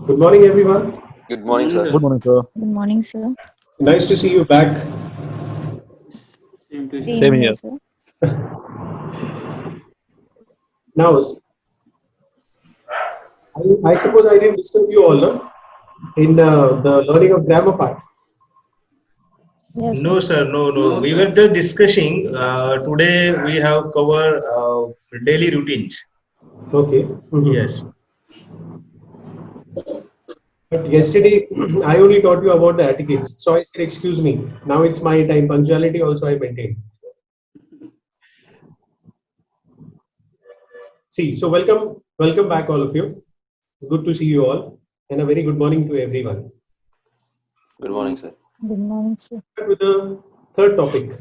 Good morning, everyone. Good Good morning, morning, sir. sir. Good morning, sir. Good morning, sir. Nice to see you back. Same to you, sir. Same Same here, here. sir. Now, I suppose I didn't disturb you all, no? In the learning of grammar part. Yes, sir. No, sir, no. No, We sir. were just discussing. Today we have covered daily routines. Okay. Yes. But yesterday, I only taught you about the etiquettes. So I said, excuse me. Now it's my time. Punctuality also I maintain. See, so welcome back, all of you. It's good to see you all. And a very good morning to everyone. Good Good morning, morning, sir. sir. Good morning, sir. With the third topic.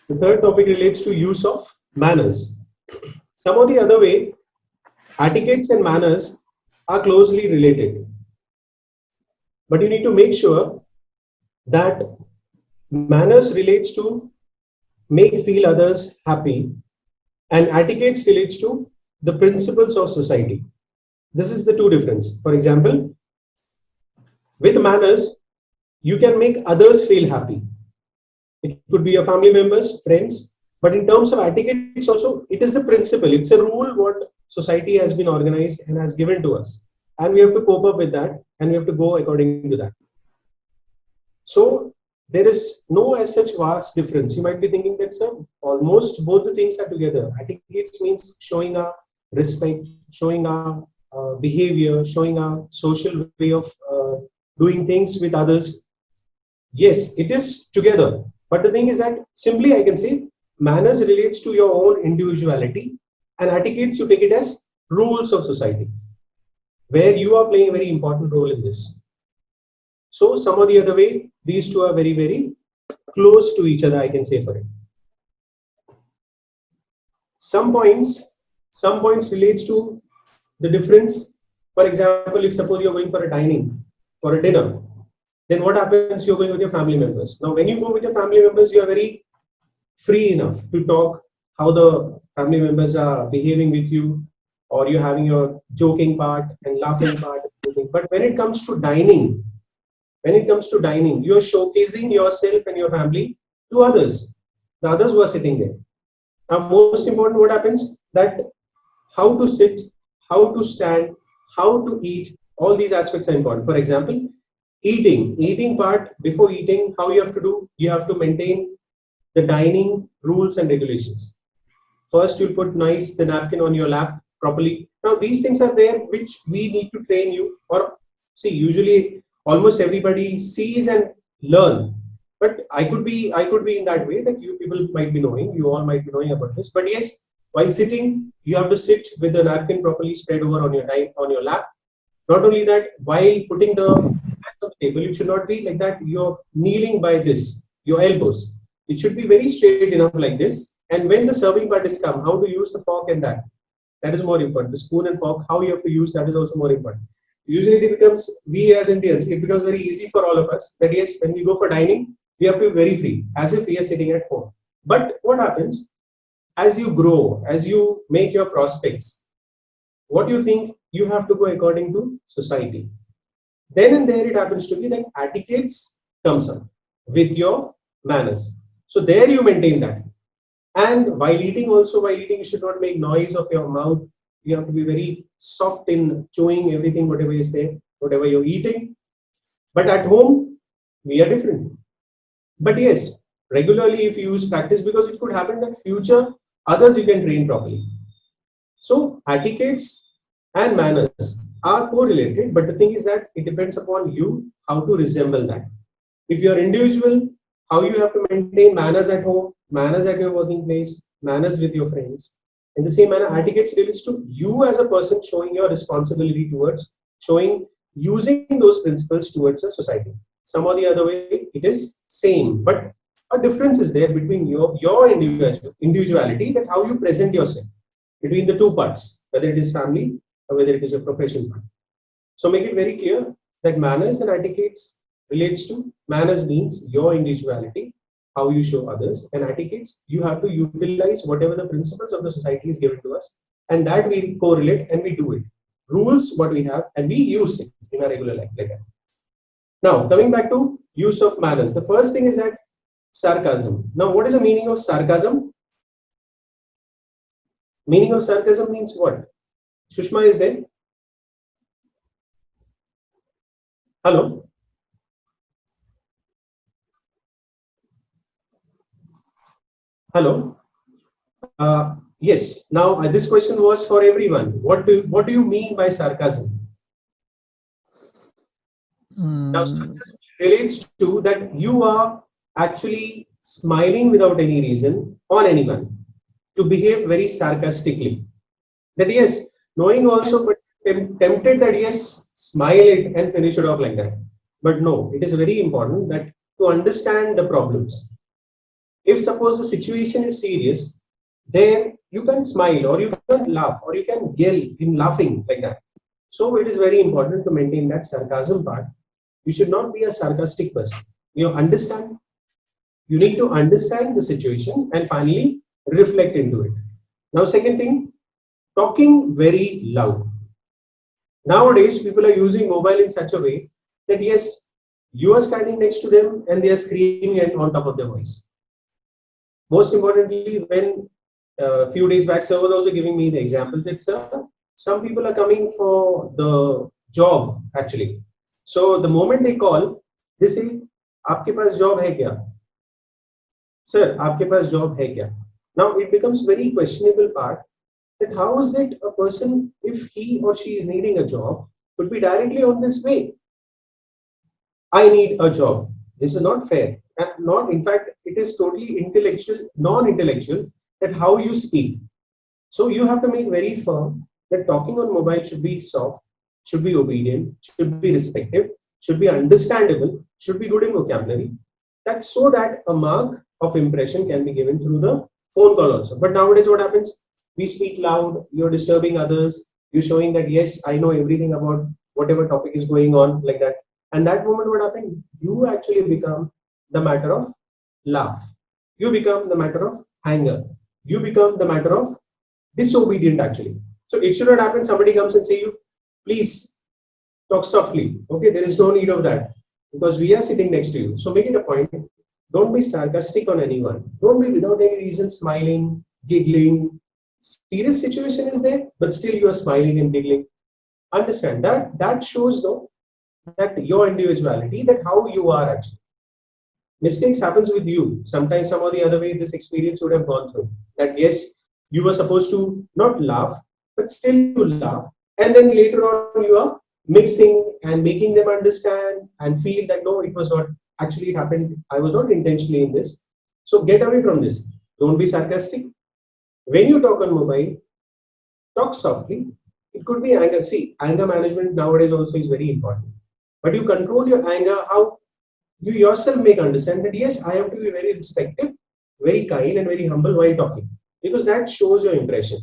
The third topic relates to use of manners. Some of the other way, etiquettes and manners are closely related. But you need to make sure that manners relates to make feel others happy and etiquettes relates to the principles of society. This is the two difference. For example, with manners, you can make others feel happy. It could be your family members, friends, but in terms of etiquettes also, it is a principle. It's a rule what society has been organized and has given to us. And we have to cope up with that and we have to go according to that. So there is no as such vast difference. You might be thinking that sir, almost both the things are together. Etiquette means showing our respect, showing our behavior, showing our social way of doing things with others. Yes, it is together. But the thing is that simply I can say manners relates to your own individuality and etiquettes you take it as rules of society where you are playing a very important role in this. So some or the other way, these two are very, very close to each other, I can say for it. Some points relates to the difference. For example, if suppose you're going for a dining, for a dinner, then what happens? You're going with your family members. Now, when you go with your family members, you are very free enough to talk how the family members are behaving with you, or you're having your joking part and laughing part. But when it comes to dining, you're showcasing yourself and your family to others, the others who are sitting there. Now, most important, what happens that how to sit, how to stand, how to eat, all these aspects are important. For example, eating part, before eating, how you have to do, you have to maintain the dining rules and regulations. First, you'll put nice the napkin on your lap properly. Now, these things are there which we need to train you. Or see, usually almost everybody sees and learn. But I could be in that way that you people might be knowing, you all might be knowing about this. But yes, while sitting, you have to sit with the napkin properly spread over on your lap. Not only that, while putting the hands on the table, it should not be like that. You're kneeling by this, your elbows. It should be very straight enough like this. And when the serving part is come, how to use the fork and that. That is more important. The spoon and fork, how you have to use that is also more important. Usually it becomes, we as Indians, it becomes very easy for all of us that yes, when we go for dining, we have to be very free, as if we are sitting at home. But what happens as you grow, as you make your prospects, what you think you have to go according to society. Then and there it happens to be that etiquettes comes up with your manners. So there you maintain that. And while eating also, while eating, you should not make noise of your mouth. You have to be very soft in chewing everything, whatever is there, whatever you're eating. But at home, we are different. But yes, regularly if you use practice, because it could happen that future others you can train properly. So etiquettes and manners are correlated, but the thing is that it depends upon you how to resemble that. If you are individual, how you have to maintain manners at home, manners at your working place, manners with your friends. In the same manner, etiquette relates to you as a person showing your responsibility towards showing using those principles towards a society. Some or the other way, it is same, but a difference is there between your individuality, that how you present yourself between the two parts, whether it is family or whether it is your profession part. So make it very clear that manners and etiquettes relates to manners means your individuality, how you show others, and etiquettes you have to utilize whatever the principles of the society is given to us, and that we correlate and we do it. rules what we have, and we use it in our regular life like that. Now, coming back to use of manners, the first thing is that sarcasm. Now, what is the meaning of sarcasm? Meaning of sarcasm means what? Sushma is there? Hello? Hello? Yes. Now, this question was for everyone. What do you mean by sarcasm? Now, Mm, sarcasm relates to that you are actually smiling without any reason on anyone, to behave very sarcastically. That yes, knowing also, but tempted that yes, smile it and finish it off like that. But no, it is very important that to understand the problems. If suppose the situation is serious, there you can smile or you can laugh or you can yell in laughing like that. So it is very important to maintain that sarcasm part. You should not be a sarcastic person. You understand. You need to understand the situation and finally reflect into it. Now, second thing, talking very loud. Nowadays, people are using mobile in such a way that yes, you are standing next to them and they are screaming and on top of their voice. Most importantly, when a few days back, sir was also giving me the example that some people are coming for the job actually. So the moment they call, they say, "आपके पास job है क्या? Sir, आपके पास job है क्या?" Now it becomes very questionable part that how is it a person, if he or she is needing a job, could be directly on this way. I need a job. This is not fair. And not, in fact, it is totally intellectual, non-intellectual that how you speak. So you have to make very firm that talking on mobile should be soft, should be obedient, should be respectful, should be understandable, should be good in vocabulary. That's so that a mark of impression can be given through the phone call also. But nowadays, what happens? We speak loud, you're disturbing others, you're showing that yes, I know everything about whatever topic is going on, like that. And that moment, what happened? You actually become the matter of laugh. You become the matter of anger. You become the matter of disobedient actually. So it should not happen. Somebody comes and say you, please talk softly. Okay, there is no need of that because we are sitting next to you. So make it a point. Don't be sarcastic on anyone. Don't be without any reason smiling, giggling. Serious situation is there, but still you are smiling and giggling. Understand that shows though that your individuality, that how you are actually. Mistakes happens with you. Sometimes some or the other way this experience would have gone through. That yes, you were supposed to not laugh, but still you laugh. And then later on you are mixing and making them understand and feel that no, it was not actually it happened. I was not intentionally in this. So get away from this. Don't be sarcastic. When you talk on mobile, talk softly. It could be anger. See, anger management nowadays also is very important. But you control your anger, how you yourself make understand that yes, I have to be very respectful, very kind, and very humble while talking. Because that shows your impression.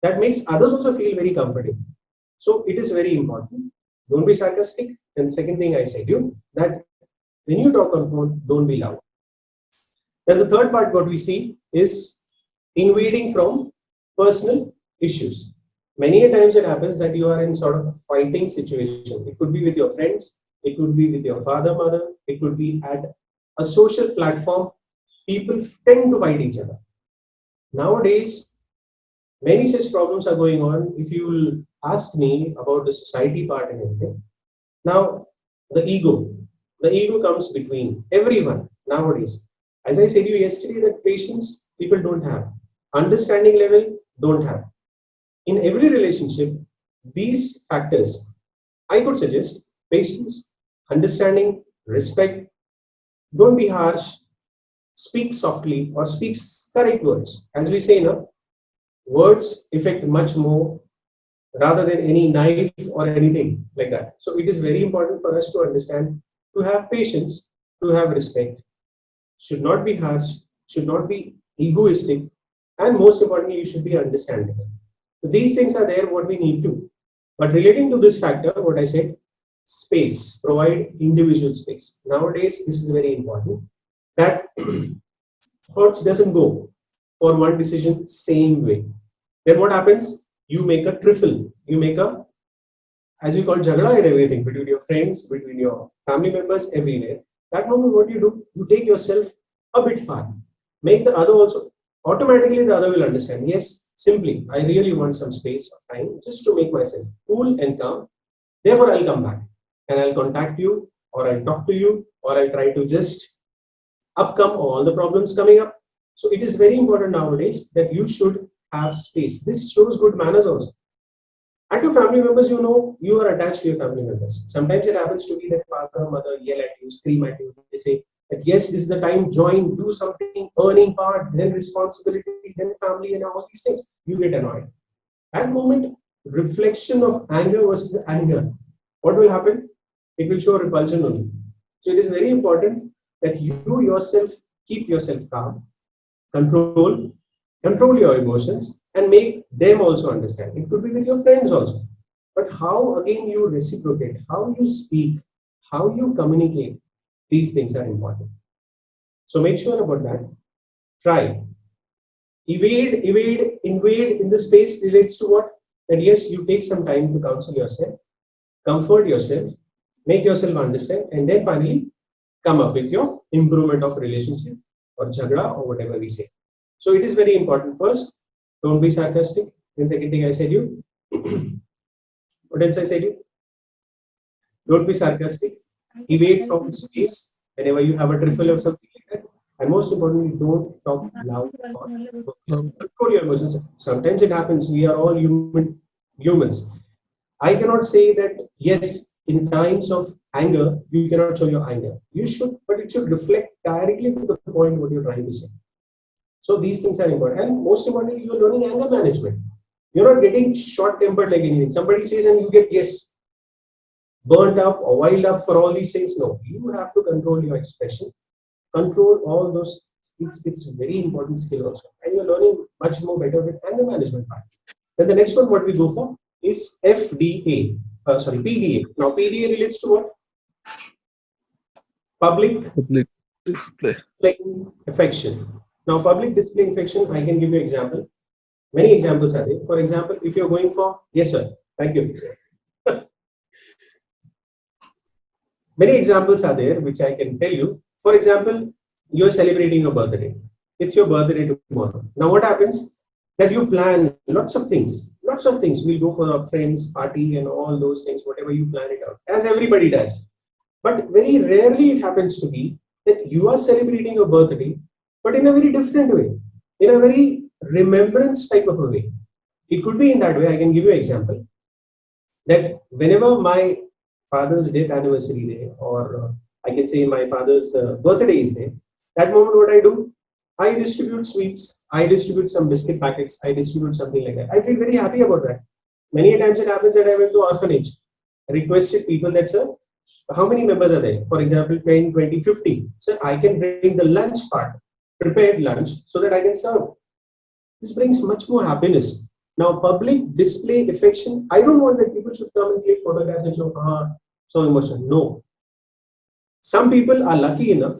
That makes others also feel very comfortable. So it is very important. Don't be sarcastic. And the second thing I said you that when you talk on phone, don't be loud. Then the third part what we see is invading from personal issues. Many a times it happens that you are in sort of a fighting situation. It could be with your friends, it could be with your father, mother, it could be at a social platform. People tend to fight each other. Nowadays, many such problems are going on. If you will ask me about the society part and everything, now the ego comes between everyone nowadays. As I said you yesterday, that patience people don't have, understanding level don't have. In every relationship, these factors, I could suggest patience, understanding, respect, don't be harsh, speak softly or speak correct words. As we say now, words affect much more rather than any knife or anything like that. So it is very important for us to understand, to have patience, to have respect, should not be harsh, should not be egoistic, and most importantly, you should be understandable. So these things are there what we need to. But relating to this factor, what I said, space, provide individual space. Nowadays, this is very important that thoughts doesn't go for one decision same way. Then what happens? You make a trifle, you make a as you call jagda and everything between your friends, between your family members, everywhere. That moment, what do? You take yourself a bit far. Make the other also, automatically the other will understand. Yes, simply, I really want some space of time just to make myself cool and calm. Therefore, I'll come back and I'll contact you, or I'll talk to you, or I'll try to just upcome all the problems coming up. So it is very important nowadays that you should have space. This shows good manners also. And to family members, you know, you are attached to your family members. Sometimes it happens to be that father, mother yell at you, scream at you. They say that yes, this is the time, join, do something, earning part, then responsibility, then family, and all these things. You get annoyed. At moment, reflection of anger versus anger. What will happen? It will show repulsion only. So it is very important that you yourself keep yourself calm, control, control your emotions, and make them also understand. It could be with your friends also. But how again you reciprocate, how you speak, how you communicate, these things are important. So make sure about that. Try. Invade in the space relates to what? That yes, you take some time to counsel yourself, comfort yourself, make yourself understand, and then finally come up with your improvement of relationship or jagda or whatever we say. So it is very important. First, don't be sarcastic. Then second thing I said you. What else I said you? Don't be sarcastic. Evade from space whenever you have a trifle or something like that. And most importantly, don't talk loud or control your emotions. Sometimes it happens. We are all humans. I cannot say that yes, in times of anger, you cannot show your anger. You should, but it should reflect directly to the point what you're trying to say. So these things are important. And most importantly, you're learning anger management. You're not getting short-tempered like anything. Somebody says and you get yes, burnt up or wild up for all these things. No, you have to control your expression, control all those. It's a very important skill also. And you're learning much more better with anger management part. Then the next one, what we go for is FDA. PDA. Now PDA relates to what? Public display. affection. Now public display affection, I can give you example. Many examples are there. For example, if you're going for, yes sir, thank you. Many examples are there which I can tell you. For example, you're celebrating your birthday. It's your birthday tomorrow. Now what happens? That you plan lots of things. Lots of things. We'll go for a friends party and all those things, whatever you plan it out, as everybody does. But very rarely it happens to be that you are celebrating your birthday, but in a very different way, in a very remembrance type of a way. It could be in that way. I can give you an example that whenever my father's death anniversary day, or I can say my father's birthday is there, that moment what I do, I distribute sweets, I distribute some biscuit packets, I distribute something like that. I feel very happy about that. Many times it happens that I went to orphanage, requested people that, sir, how many members are there? For example, 10, 20, 50. Sir, I can bring the lunch part, prepared lunch, so that I can serve. This brings much more happiness. Now, public display affection, I don't want that people should come and click photographs and show, so emotional. No. Some people are lucky enough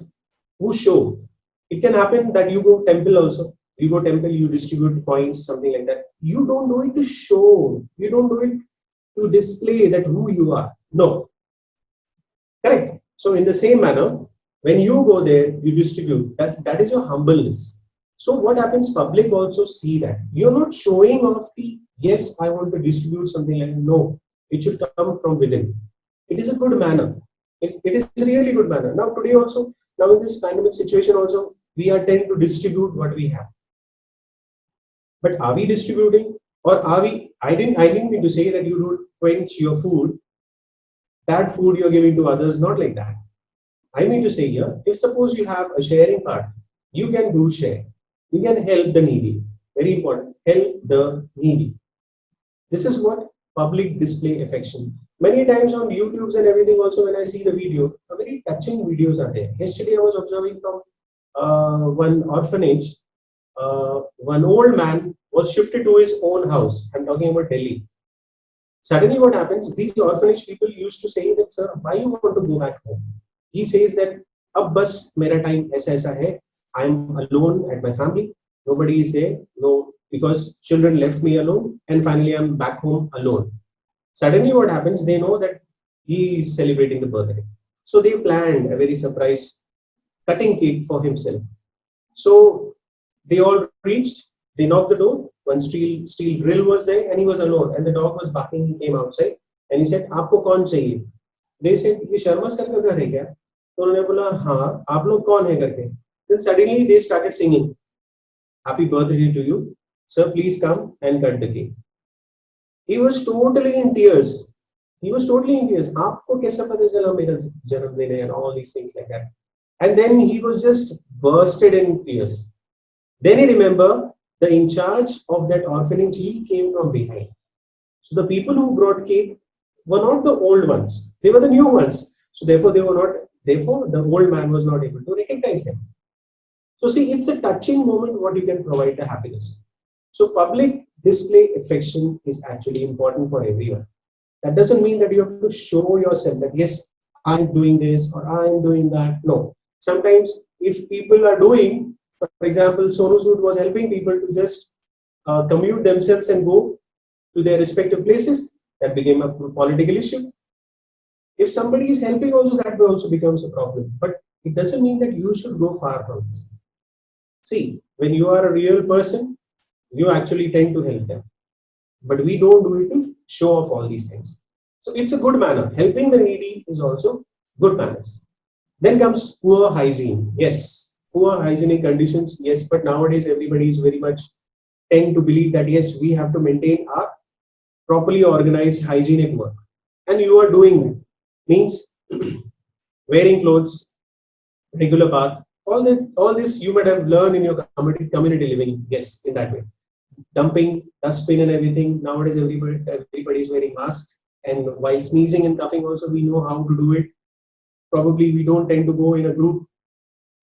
who show. It can happen that you go temple also. You go temple, you distribute coins, something like that. You don't do it to show. You don't do it to display that who you are. No. Correct. So in the same manner, when you go there, you distribute. That is your humbleness. So what happens? Public also see that you're not showing off the yes, I want to distribute something like no. It should come from within. It is a good manner. It is a really good manner. Now today also, now in this pandemic situation also, we are trying to distribute what we have. But are we distributing, or are we? I didn't mean to say that you don't quench your food. That food you're giving to others, not like that. I mean to say here, if suppose you have a sharing part, you can do share. You can help the needy. Very important. Help the needy. This is what public display affection. Many times on YouTubes and everything also, when I see the video, very touching videos are there. Yesterday I was observing from one orphanage, one old man was shifted to his own house. I'm talking about Delhi. Suddenly what happens, these orphanage people used to say that, sir, why you want to go back home? He says that, ab bas mera time aisa hai. I'm alone at my family. Nobody is there. No, because children left me alone, and finally I'm back home alone. Suddenly what happens, they know that he is celebrating the birthday. So they planned a very surprise cutting cake for himself. So they all reached, they knocked the door. One steel grill was there and he was alone. And the dog was barking. He came outside and he said, "Aapko kaun chahiye?" They said, "ये Sharma sir का घर है क्या?" तो उन्होंने बोला, "हाँ, आप लोग कौन है करके." Then suddenly they started singing, "Happy birthday to you. Sir, please come and cut the cake." He was totally in tears. He was totally in tears. आपको कैसा पता चला मेरा जन्मदिन है and all these things like that. And then he was just bursted in tears. Then he remembered the in charge of that orphanage, he came from behind. So the people who brought cake were not the old ones. They were the new ones. So therefore they were not, therefore the old man was not able to recognize them. So see, it's a touching moment what you can provide the happiness. So public display affection is actually important for everyone. That doesn't mean that you have to show yourself that yes, I'm doing this or I'm doing that. No. Sometimes if people are doing, for example, Sonu Sood was helping people to just commute themselves and go to their respective places, that became a political issue. If somebody is helping also, that also becomes a problem. But it doesn't mean that you should go far from this. See, when you are a real person, you actually tend to help them. But we don't do it to show off all these things. So it's a good manner. Helping the needy is also good manners. Then comes poor hygiene. Yes, poor hygienic conditions. Yes, but nowadays everybody is very much tend to believe that yes, we have to maintain our properly organized hygienic work. And you are doing it. Means wearing clothes, regular bath, all this you might have learned in your community living. Yes, in that way. Dumping, dustbin and everything. Nowadays everybody is wearing masks. And while sneezing and coughing also we know how to do it. Probably we don't tend to go in a group.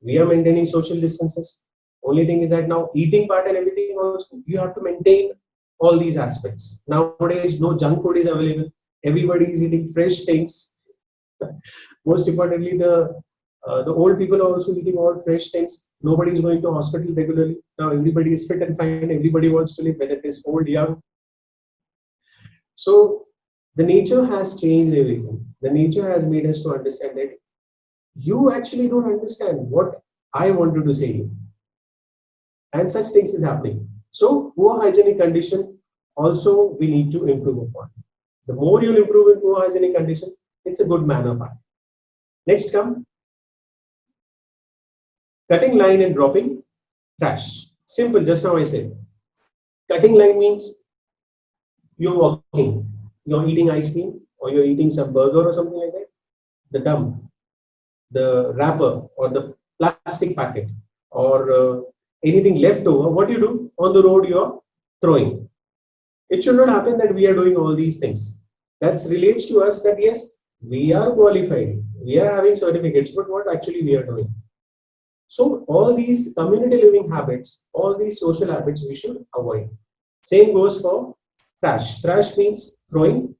We are maintaining social distances. Only thing is that now eating part and everything also, you have to maintain all these aspects. Nowadays, no junk food is available. Everybody is eating fresh things. Most importantly, the old people are also eating all fresh things. Nobody is going to hospital regularly. Now everybody is fit and fine. Everybody wants to live, whether it is old, young. So the nature has changed everything. The nature has made us to understand that you actually don't understand what I wanted to say to you. And such things is happening. So poor hygienic condition also we need to improve upon. The more you improve in poor hygienic condition, it's a good manner part. Next come cutting line and dropping trash. Simple, just now I said. Cutting line means you're walking, you're eating ice cream or you're eating some burger or something like that. The dump, the wrapper or the plastic packet or anything left over, what you do on the road, you're throwing. It should not happen that we are doing all these things. That relates to us that yes, we are qualified, we are having certificates, but what actually we are doing. So all these community living habits, all these social habits we should avoid. Same goes for trash. Trash means throwing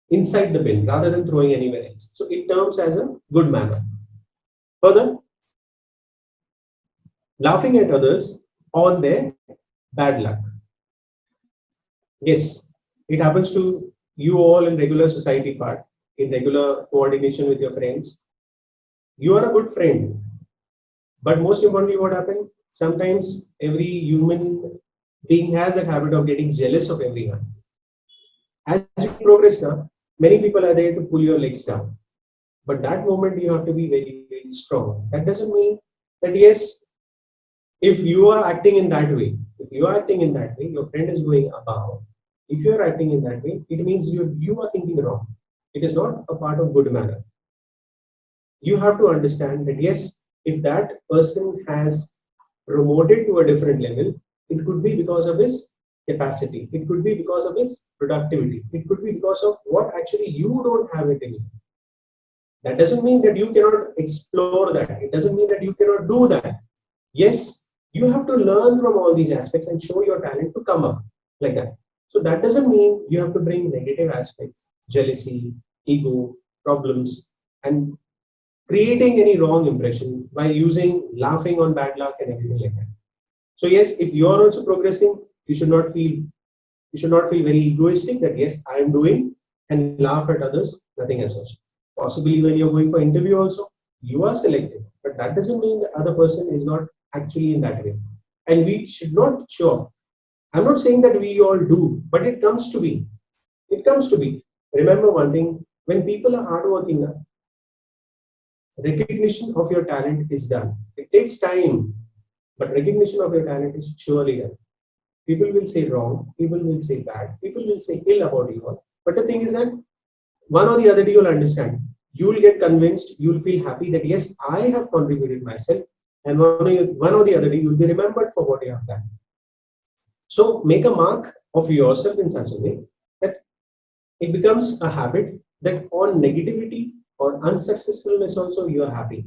inside the bin rather than throwing anywhere else. So it terms as a good manner. Further, laughing at others on their bad luck. Yes, it happens to you all in regular society part, in regular coordination with your friends. You are a good friend. But most importantly, what happened? Sometimes every human being has a habit of getting jealous of everyone. As you progress now, many people are there to pull your legs down. But that moment you have to be very, very strong. That doesn't mean that yes, if you are acting in that way, your friend is going above. If you are acting in that way, it means you are thinking wrong. It is not a part of good manner. You have to understand that yes, if that person has promoted to a different level, it could be because of his capacity. It could be because of his productivity. It could be because of what actually you don't have it in you. That doesn't mean that you cannot explore that. It doesn't mean that you cannot do that. Yes, you have to learn from all these aspects and show your talent to come up like that. So that doesn't mean you have to bring negative aspects, jealousy, ego, problems, and creating any wrong impression by using laughing on bad luck and everything like that. So yes, if you are also progressing, you should not feel You should not feel very egoistic that yes, I am doing and laugh at others, nothing as such. Possibly when you're going for interview also, you are selected, but that doesn't mean the other person is not actually in that way. And we should not show off. I'm not saying that we all do, but it comes to be. It comes to be. Remember one thing, when people are hardworking, recognition of your talent is done. It takes time, but recognition of your talent is surely done. People will say wrong, people will say bad, people will say ill about you all. But the thing is that one or the other day you'll understand. You will get convinced, you will feel happy that yes, I have contributed myself, and one or the other day you will be remembered for what you have done. So make a mark of yourself in such a way that it becomes a habit that on negativity or unsuccessfulness also you are happy.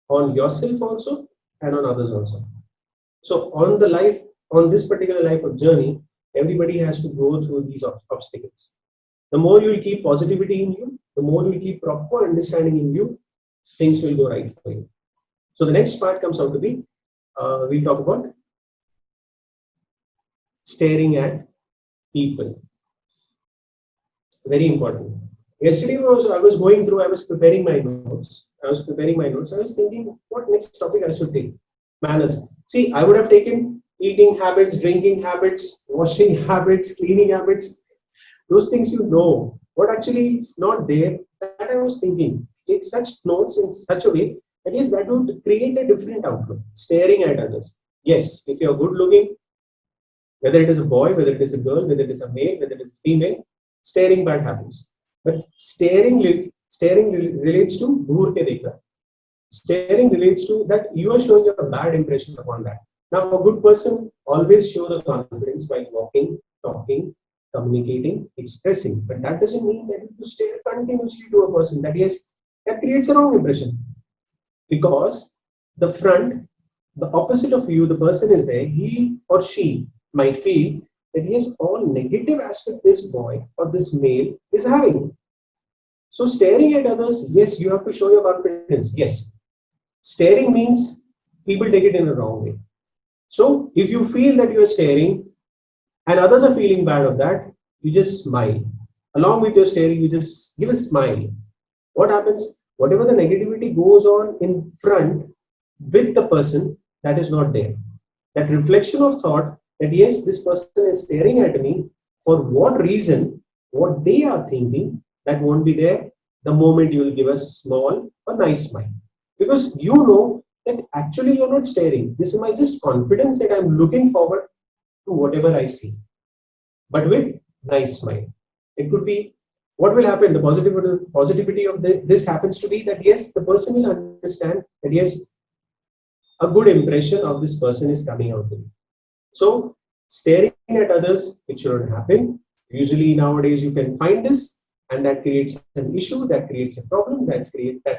On yourself also and on others also. So on this particular life of journey, everybody has to go through these obstacles. The more you will keep positivity in you, the more you will keep proper understanding in you, things will go right for you. So the next part comes out to be, we talk about staring at people. Very important. Yesterday I was preparing my notes. I was thinking what next topic I should take. Manners. See, I would have taken eating habits, drinking habits, washing habits, cleaning habits. Those things you know. What actually is not there, that I was thinking. Take such notes in such a way that is that would create a different outlook. Staring at others. Yes, if you're good looking, whether it is a boy, whether it is a girl, whether it is a male, whether it is a female, staring bad happens. But staring relates to ghur ke dekhna. Staring relates to that you are showing a bad impression upon that. Now, a good person always show the confidence by walking, talking, communicating, expressing. But that doesn't mean that you stare continuously to a person. That creates a wrong impression. Because the front, the opposite of you, the person is there, he or she might feel that yes, all negative aspect this boy or this male is having. So staring at others, yes, you have to show your confidence. Yes. Staring means people take it in a wrong way. So if you feel that you are staring and others are feeling bad of that, you just smile. Along with your staring, you just give a smile. What happens? Whatever the negativity goes on in front with the person, that is not there. That reflection of thought that yes, this person is staring at me, for what reason, what they are thinking, that won't be there the moment you will give a small or nice smile. Because you know that actually you're not staring. This is my just confidence that I'm looking forward to whatever I see. But with nice smile. It could be what will happen. The positivity of this happens to be that yes, the person will understand that yes, a good impression of this person is coming out to me. So staring at others, it shouldn't happen. Usually nowadays you can find this, and that creates an issue, that creates a problem, that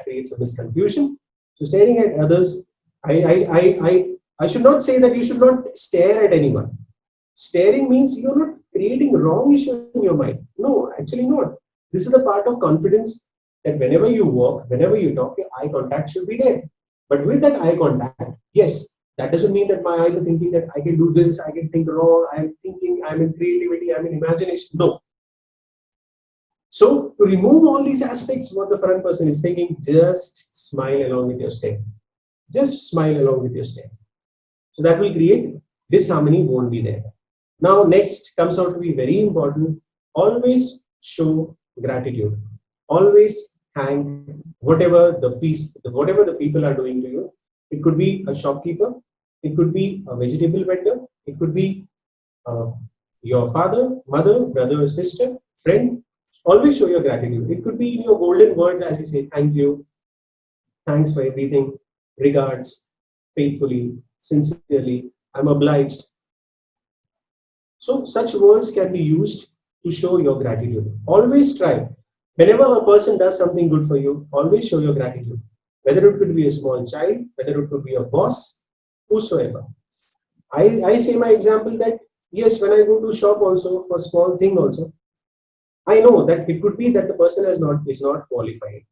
creates a misconfusion. So staring at others, I should not say that you should not stare at anyone. Staring means you're not creating wrong issue in your mind. No, actually not. This is the part of confidence that whenever you walk, whenever you talk, your eye contact should be there. But with that eye contact, yes, that doesn't mean that my eyes are thinking that I can do this, I can think wrong, I'm thinking, I'm in creativity, I'm in imagination. No. So to remove all these aspects, what the front person is thinking, just smile along with your stare. Just smile along with your stare. So that will create disharmony, won't be there. Now next comes out to be very important. Always show gratitude. Always thank whatever the people are doing to you. It could be a shopkeeper, it could be a vegetable vendor, it could be your father, mother, brother, sister, friend. Always show your gratitude. It could be in your golden words as you say, thank you, thanks for everything, regards, faithfully, sincerely, I'm obliged. So such words can be used to show your gratitude. Always try. Whenever a person does something good for you, always show your gratitude. Whether it could be a small child, whether it could be a boss, whosoever. I say my example that yes, when I go to shop also for small thing also, I know that it could be that the person is not qualified,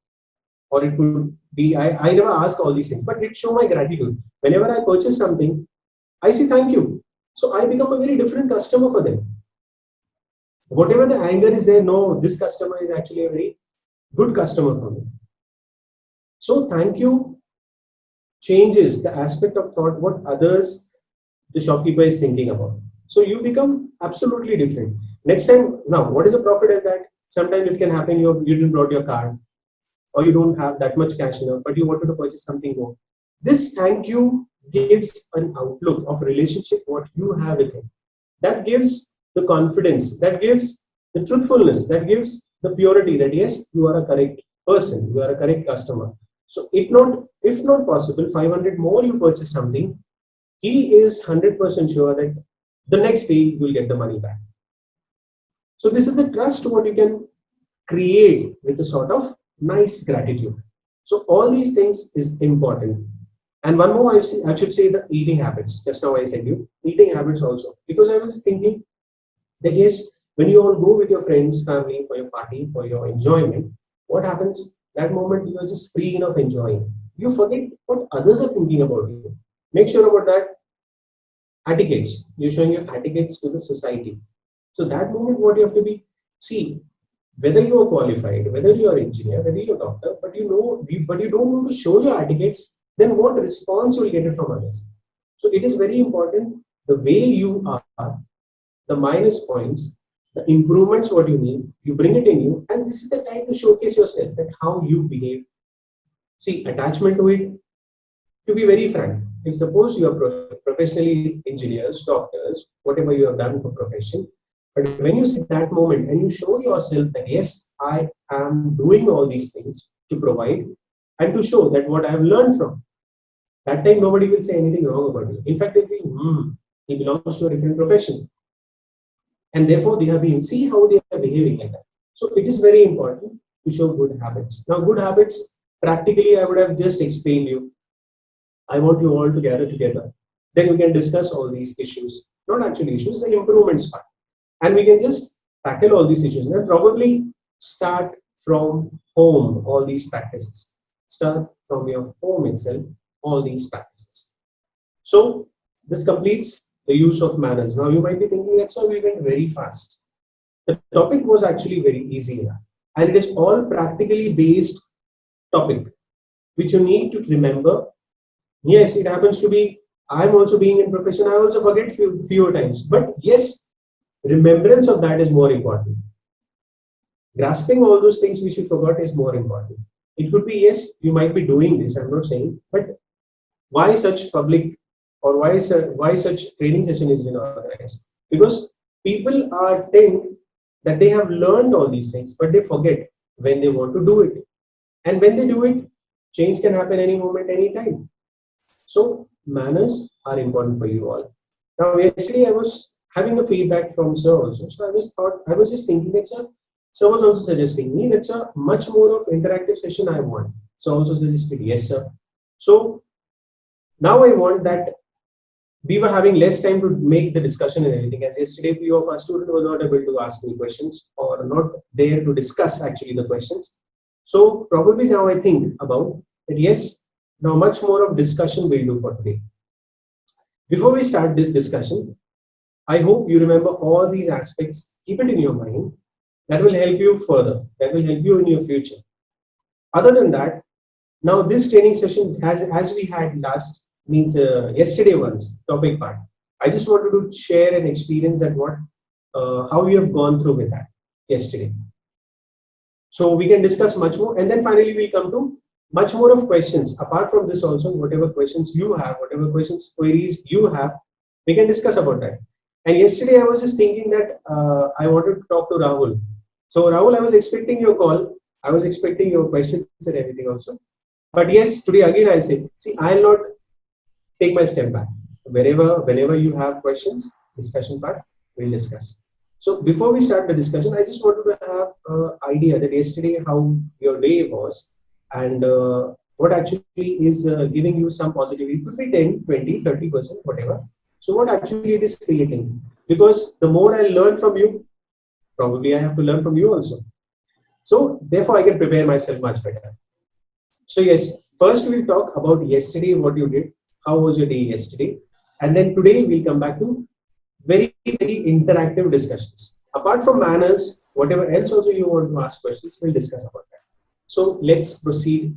or it could be I never ask all these things, but it show my gratitude. Whenever I purchase something, I say thank you. So I become a very different customer for them. Whatever the anger is there, no, this customer is actually a very good customer for me. So thank you changes the aspect of thought what others, the shopkeeper is thinking about. So you become absolutely different. Next time, now what is the profit of that? Sometimes it can happen you didn't brought your card, or you don't have that much cash enough, but you wanted to purchase something more. This thank you gives an outlook of relationship what you have with him. That gives the confidence, that gives the truthfulness, that gives the purity that yes, you are a correct person, you are a correct customer. So if not possible, 500 more you purchase something, he is 100% sure that the next day you will get the money back. So this is the trust what you can create with a sort of nice gratitude. So all these things is important. And one more, I should say the eating habits. Just now I said you eating habits also, because I was thinking that yes, when you all go with your friends, family for your party, for your enjoyment, what happens? That moment you are just free enough enjoying. You forget what others are thinking about you. Make sure about that etiquettes. You're showing your etiquettes to the society. So that moment, what you have to be see whether you are qualified, whether you are engineer, whether you're a doctor, but but you don't want to show your etiquettes, then what response you will get it from others? So it is very important the way you are, the minus points, the improvements what you need, you bring it in you, and this is the time to showcase yourself that how you behave. See, attachment to it, to be very frank, if suppose you are professionally engineers, doctors, whatever you have done for profession, but when you sit that moment and you show yourself that yes, I am doing all these things to provide and to show that what I have learned from, that time nobody will say anything wrong about you. In fact, they think, he belongs to a different profession. And therefore they have been, see how they are behaving like that. So it is very important to show good habits. Now, good habits, practically, I would have just explained you. I want you all to gather together. Then we can discuss all these issues, not actually issues, the improvements part. And we can just tackle all these issues and probably start from home, all these practices. Start from your home itself, all these practices. So this completes the use of manners. Now you might be thinking that's why we went very fast. The topic was actually very easy enough. And it is all practically based topic, which you need to remember. Yes, it happens to be, I'm also being in profession, I also forget fewer times. But yes, remembrance of that is more important. Grasping all those things which you forgot is more important. It could be, yes, you might be doing this, I'm not saying, but why such public or why such training session is being organized? Because people are tend that they have learned all these things, but they forget when they want to do it. And when they do it, change can happen any moment, any time. So manners are important for you all. Now, yesterday I was having a feedback from sir also. So I was just thinking that sir was also suggesting me that's a much more of interactive session I want. So also suggested, yes, sir. So now I want that we were having less time to make the discussion and everything. As yesterday, few of our students were not able to ask me questions or not there to discuss actually the questions. So probably now I think about it. Yes, now much more of discussion we'll do for today. Before we start this discussion, I hope you remember all these aspects. Keep it in your mind. That will help you further. That will help you in your future. Other than that, now this training session, as we had last means yesterday one's topic part, I just wanted to share an experience that how we have gone through with that yesterday. So we can discuss much more, and then finally we'll come to much more of questions. Apart from this also, whatever questions you have, whatever queries you have, we can discuss about that. And yesterday I was just thinking that I wanted to talk to Rahul. So Rahul, I was expecting your call. I was expecting your questions and everything also. But yes, today again I'll say, see, I'll not take my step back. Whenever you have questions, discussion part, we'll discuss. So before we start the discussion, I just wanted to have an idea that yesterday how your day was and what actually is giving you some positivity. It could be 10, 20, 30%, whatever. So what actually it is creating? Because the more I learn from you, probably I have to learn from you also. So therefore I can prepare myself much better. So yes, first we'll talk about yesterday, what you did, how was your day yesterday, and then today we'll come back to very, very interactive discussions. Apart from manners, whatever else also you want to ask questions, we'll discuss about that. So let's proceed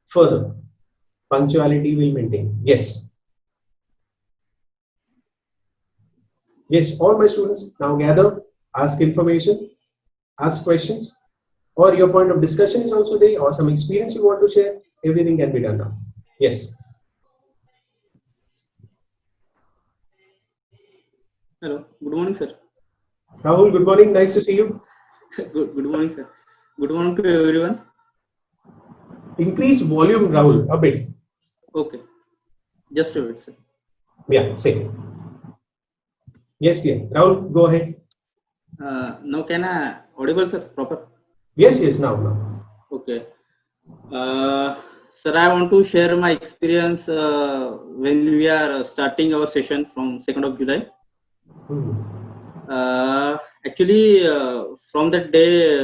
further. Punctuality will maintain. Yes. Yes, all my students now gather, ask information, ask questions, or your point of discussion is also there, or some experience you want to share. Everything can be done now. Yes. Hello. Good morning, sir. Rahul, good morning. Nice to see you. Good morning, sir. Good morning to everyone. Increase volume, Rahul, a bit. Okay. Just a bit, sir. Yeah, say. Yes, yeah. Rahul, go ahead. Now can I audible, sir? Proper? Yes, now. Okay. Sir, I want to share my experience when we are starting our session from 2nd of July. Actually, from that day,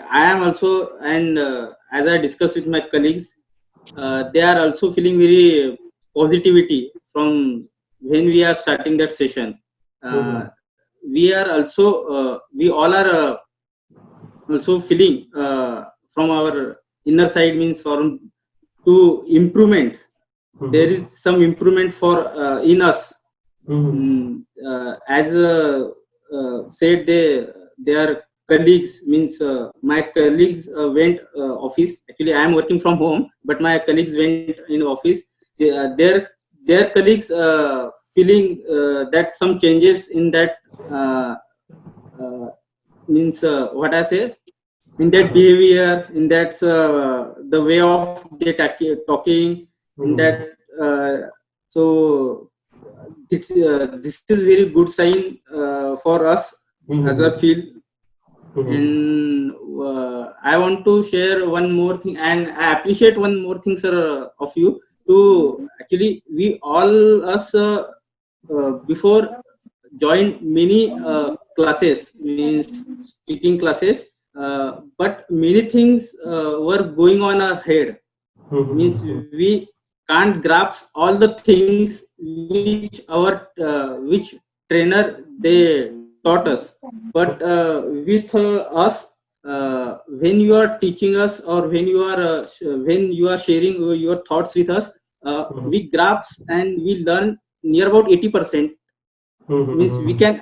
I am also, and as I discussed with my colleagues, they are also feeling very positivity from when we are starting that session. We are also, we all are also feeling from our inner side, means from to improvement. There is some improvement for in us. As said, their colleagues, means my colleagues went office. Actually, I am working from home, but my colleagues went in office. Their colleagues feeling that some changes in that means what I say, in that behavior, in that the way of they talking, in that so this is very good sign for us as I feel. And I want to share one more thing, and I appreciate one more thing, sir, of you. To actually, we all us before joined many classes, means speaking classes, but many things were going on our head. Means we can't grasp all the things which our which trainer they taught us. But with us, when you are teaching us, or when you are sharing your thoughts with us, we grasp and we learn near about 80%. Means we can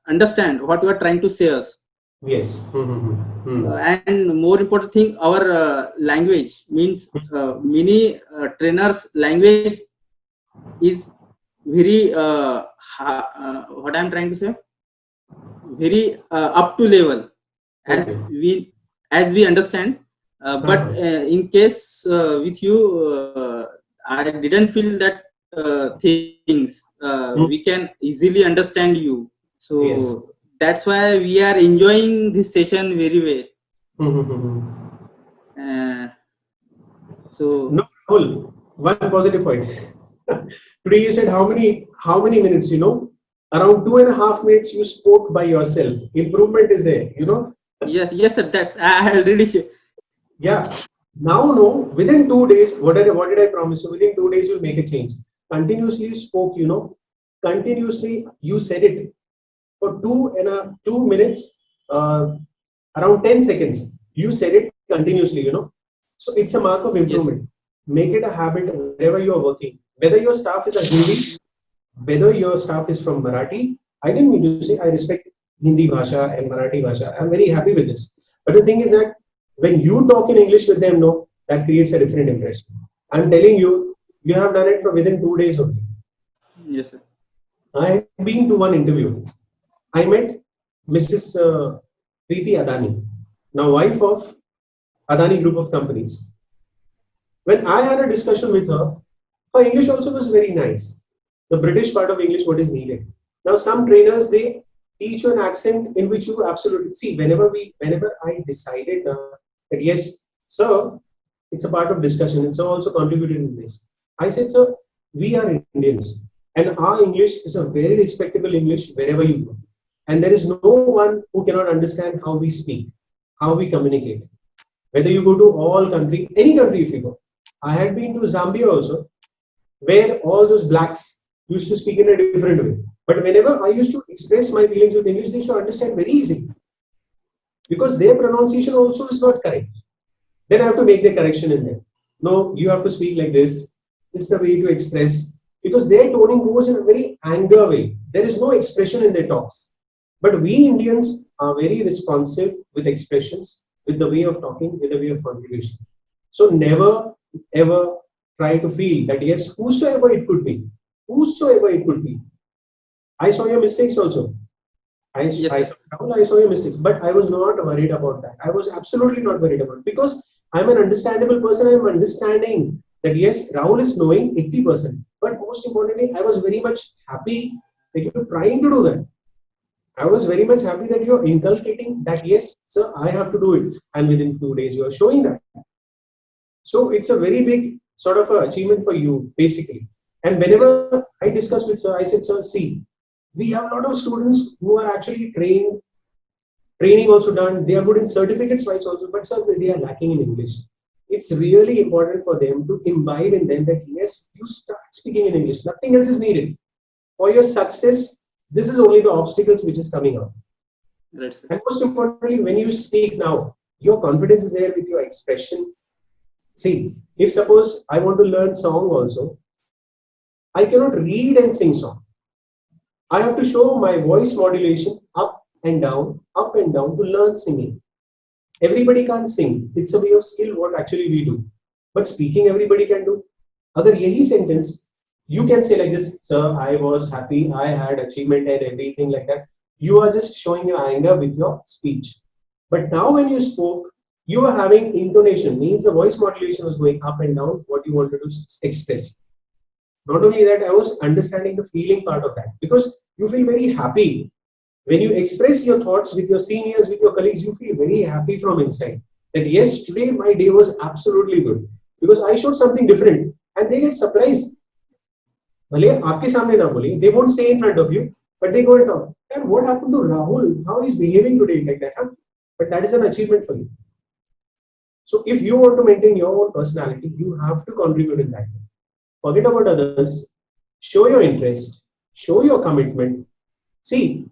understand what you are trying to say us. Yes. And more important thing, our language, means many trainers language is very what I'm trying to say, very up to level, as we understand. But in case with you, I didn't feel that things we can easily understand you. So Yes. that's why we are enjoying this session very well. So No, Rahul, one positive point. Today you said how many minutes, around 2.5 minutes you spoke by yourself. Improvement is there, yes, sir. That's I already. Yeah. Now, no, within 2 days, what did I promise you? Within 2 days, you'll make a change. Continuously you spoke, continuously you said it for 2 minutes, around 10 seconds. You said it continuously, So it's a mark of improvement. Yes. Make it a habit wherever you are working. Whether your staff is a Hindi, whether your staff is from Marathi, I didn't mean to say I respect Hindi Bhasha and Marathi Bhasha. I'm very happy with this. But the thing is that when you talk in English with them, no, that creates a different impression. I'm telling you, you have done it for within 2 days only. Yes, sir. I had been to one interview. I met Mrs. Preeti Adani, now wife of Adani Group of Companies. When I had a discussion with her, her English also was very nice. The British part of English, what is needed. Now, some trainers, they teach you an accent in which you absolutely see. Whenever I decided that yes, sir, it's a part of discussion, and so also contributed in this. I said, sir, we are Indians, and our English is a very respectable English wherever you go. And there is no one who cannot understand how we speak, how we communicate. Whether you go to all country, any country if you go. I had been to Zambia also, where all those blacks used to speak in a different way. But whenever I used to express my feelings with English, they used to understand very easily. Because their pronunciation also is not correct. Then I have to make the correction in there. No, you have to speak like this. This is the way to express. Because their toning goes in a very anger way. There is no expression in their talks. But we Indians are very responsive with expressions, with the way of talking, with the way of contribution. So never ever try to feel that yes, whosoever it could be, whosoever it could be. I saw your mistakes also. Yes, I sir. saw your mistakes, but I was not worried about that. I was absolutely not worried about it because I'm an understandable person. I'm understanding that yes, Rahul is knowing 80%. But most importantly, I was very much happy that you're trying to do that. I was very much happy that you're inculcating that yes, sir, I have to do it. And within 2 days, you're showing that. So it's a very big sort of achievement for you, basically. And whenever I discuss with sir, I said, sir, see, we have a lot of students who are actually trained, training also done. They are good in certificates wise also, but sir, they are lacking in English. It's really important for them to imbibe in them that yes, you start speaking in English. Nothing else is needed for your success. This is only the obstacles which is coming up. Right, sir. And most importantly, when you speak now, your confidence is there with your expression. See, if suppose I want to learn song also, I cannot read and sing song. I have to show my voice modulation up and down to learn singing. Everybody can't sing. It's a way of skill what actually we do. But speaking everybody can do. Agar yahi sentence, you can say like this, sir, I was happy, I had achievement and everything like that. You are just showing your anger with your speech. But now when you spoke, you are having intonation, means the voice modulation was going up and down, what you wanted to express. Not only that, I was understanding the feeling part of that because you feel very happy. When you express your thoughts with your seniors, with your colleagues, you feel very happy from inside. That yes, today my day was absolutely good because I showed something different and they get surprised. भले आपके सामने ना बोले, they won't say in front of you, but they go and talk. And what happened to Rahul? How he's behaving today like that? Huh? But that is an achievement for you. So if you want to maintain your own personality, you have to contribute in that way. Forget about others. Show your interest. Show your commitment. See,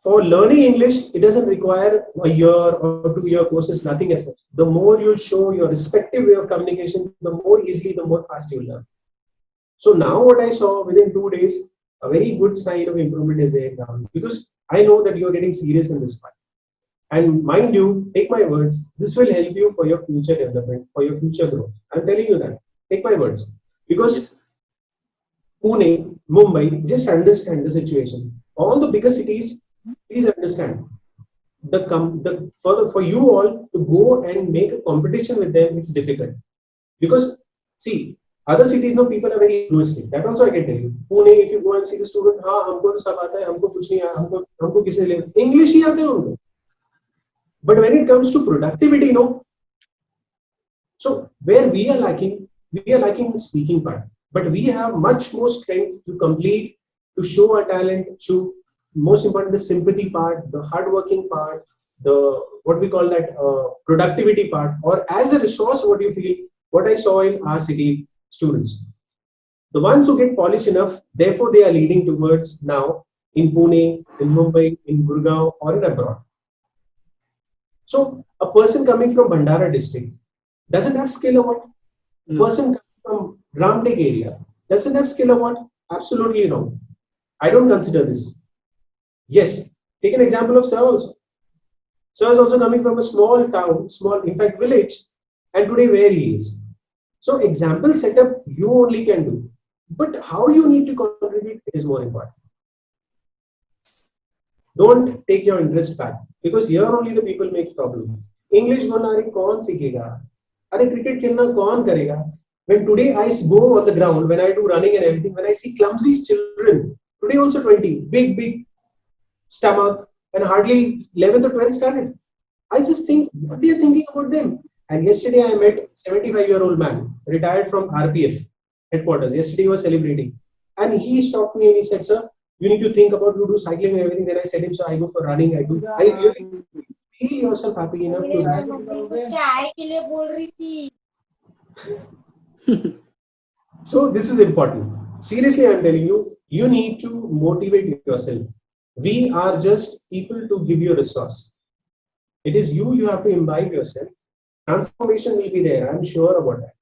for learning English, it doesn't require a year or 2 year courses, nothing as such. The more you show your respective way of communication, the more easily, the more fast you learn. So now what I saw within 2 days, a very good sign of improvement is there now because I know that you're getting serious in this part. And mind you, take my words, this will help you for your future development, for your future growth. I'm telling you that. Take my words. Because Pune, Mumbai, just understand the situation. All the bigger cities, please understand. For you all to go and make a competition with them, it's difficult. Because see, other cities now people are very egoistic. That also I can tell you. Pune, if you go and see the student, हाँ हमको तो सब आता है, हमको कुछ नहीं आता, हमको किसी ले English ही आते हैं उनको. But when it comes to productivity, no. So where we are lacking the speaking part. But we have much more strength to complete, to show our talent, to most important the sympathy part, the hardworking part, the what we call that productivity part, or as a resource, what you feel, what I saw in our city students. The ones who get polished enough, therefore they are leading towards now in Pune, in Mumbai, in Gurgaon, or in abroad. So a person coming from Bhandara district doesn't have skill or what? A person coming from Ramtek area doesn't have skill or what? Absolutely wrong. I don't consider this. Yes, take an example of Sir also. Sir is also coming from a small town, small, in fact, village, and today where he is. So example setup you only can do. But how you need to contribute is more important. Don't take your interest back because here only the people make problem. English बोलना अरे कौन सीखेगा? अरे cricket खेलना कौन करेगा? When today I go on the ground, when I do running and everything, when I see clumsy children, today also 20, big stomach and hardly 11th or 12th standard, I just think what they are thinking about them. And yesterday I met a 75-year-old man, retired from RPF headquarters. Yesterday he was celebrating. And he stopped me and he said, sir, you need to think about you do cycling and everything. Then I said him, so I go for running. I really feel yourself happy enough to. So this is important. Seriously, I'm telling you, You need to motivate yourself. We are just people to give you a resource. It is you have to imbibe yourself. Transformation will be there. I'm sure about that.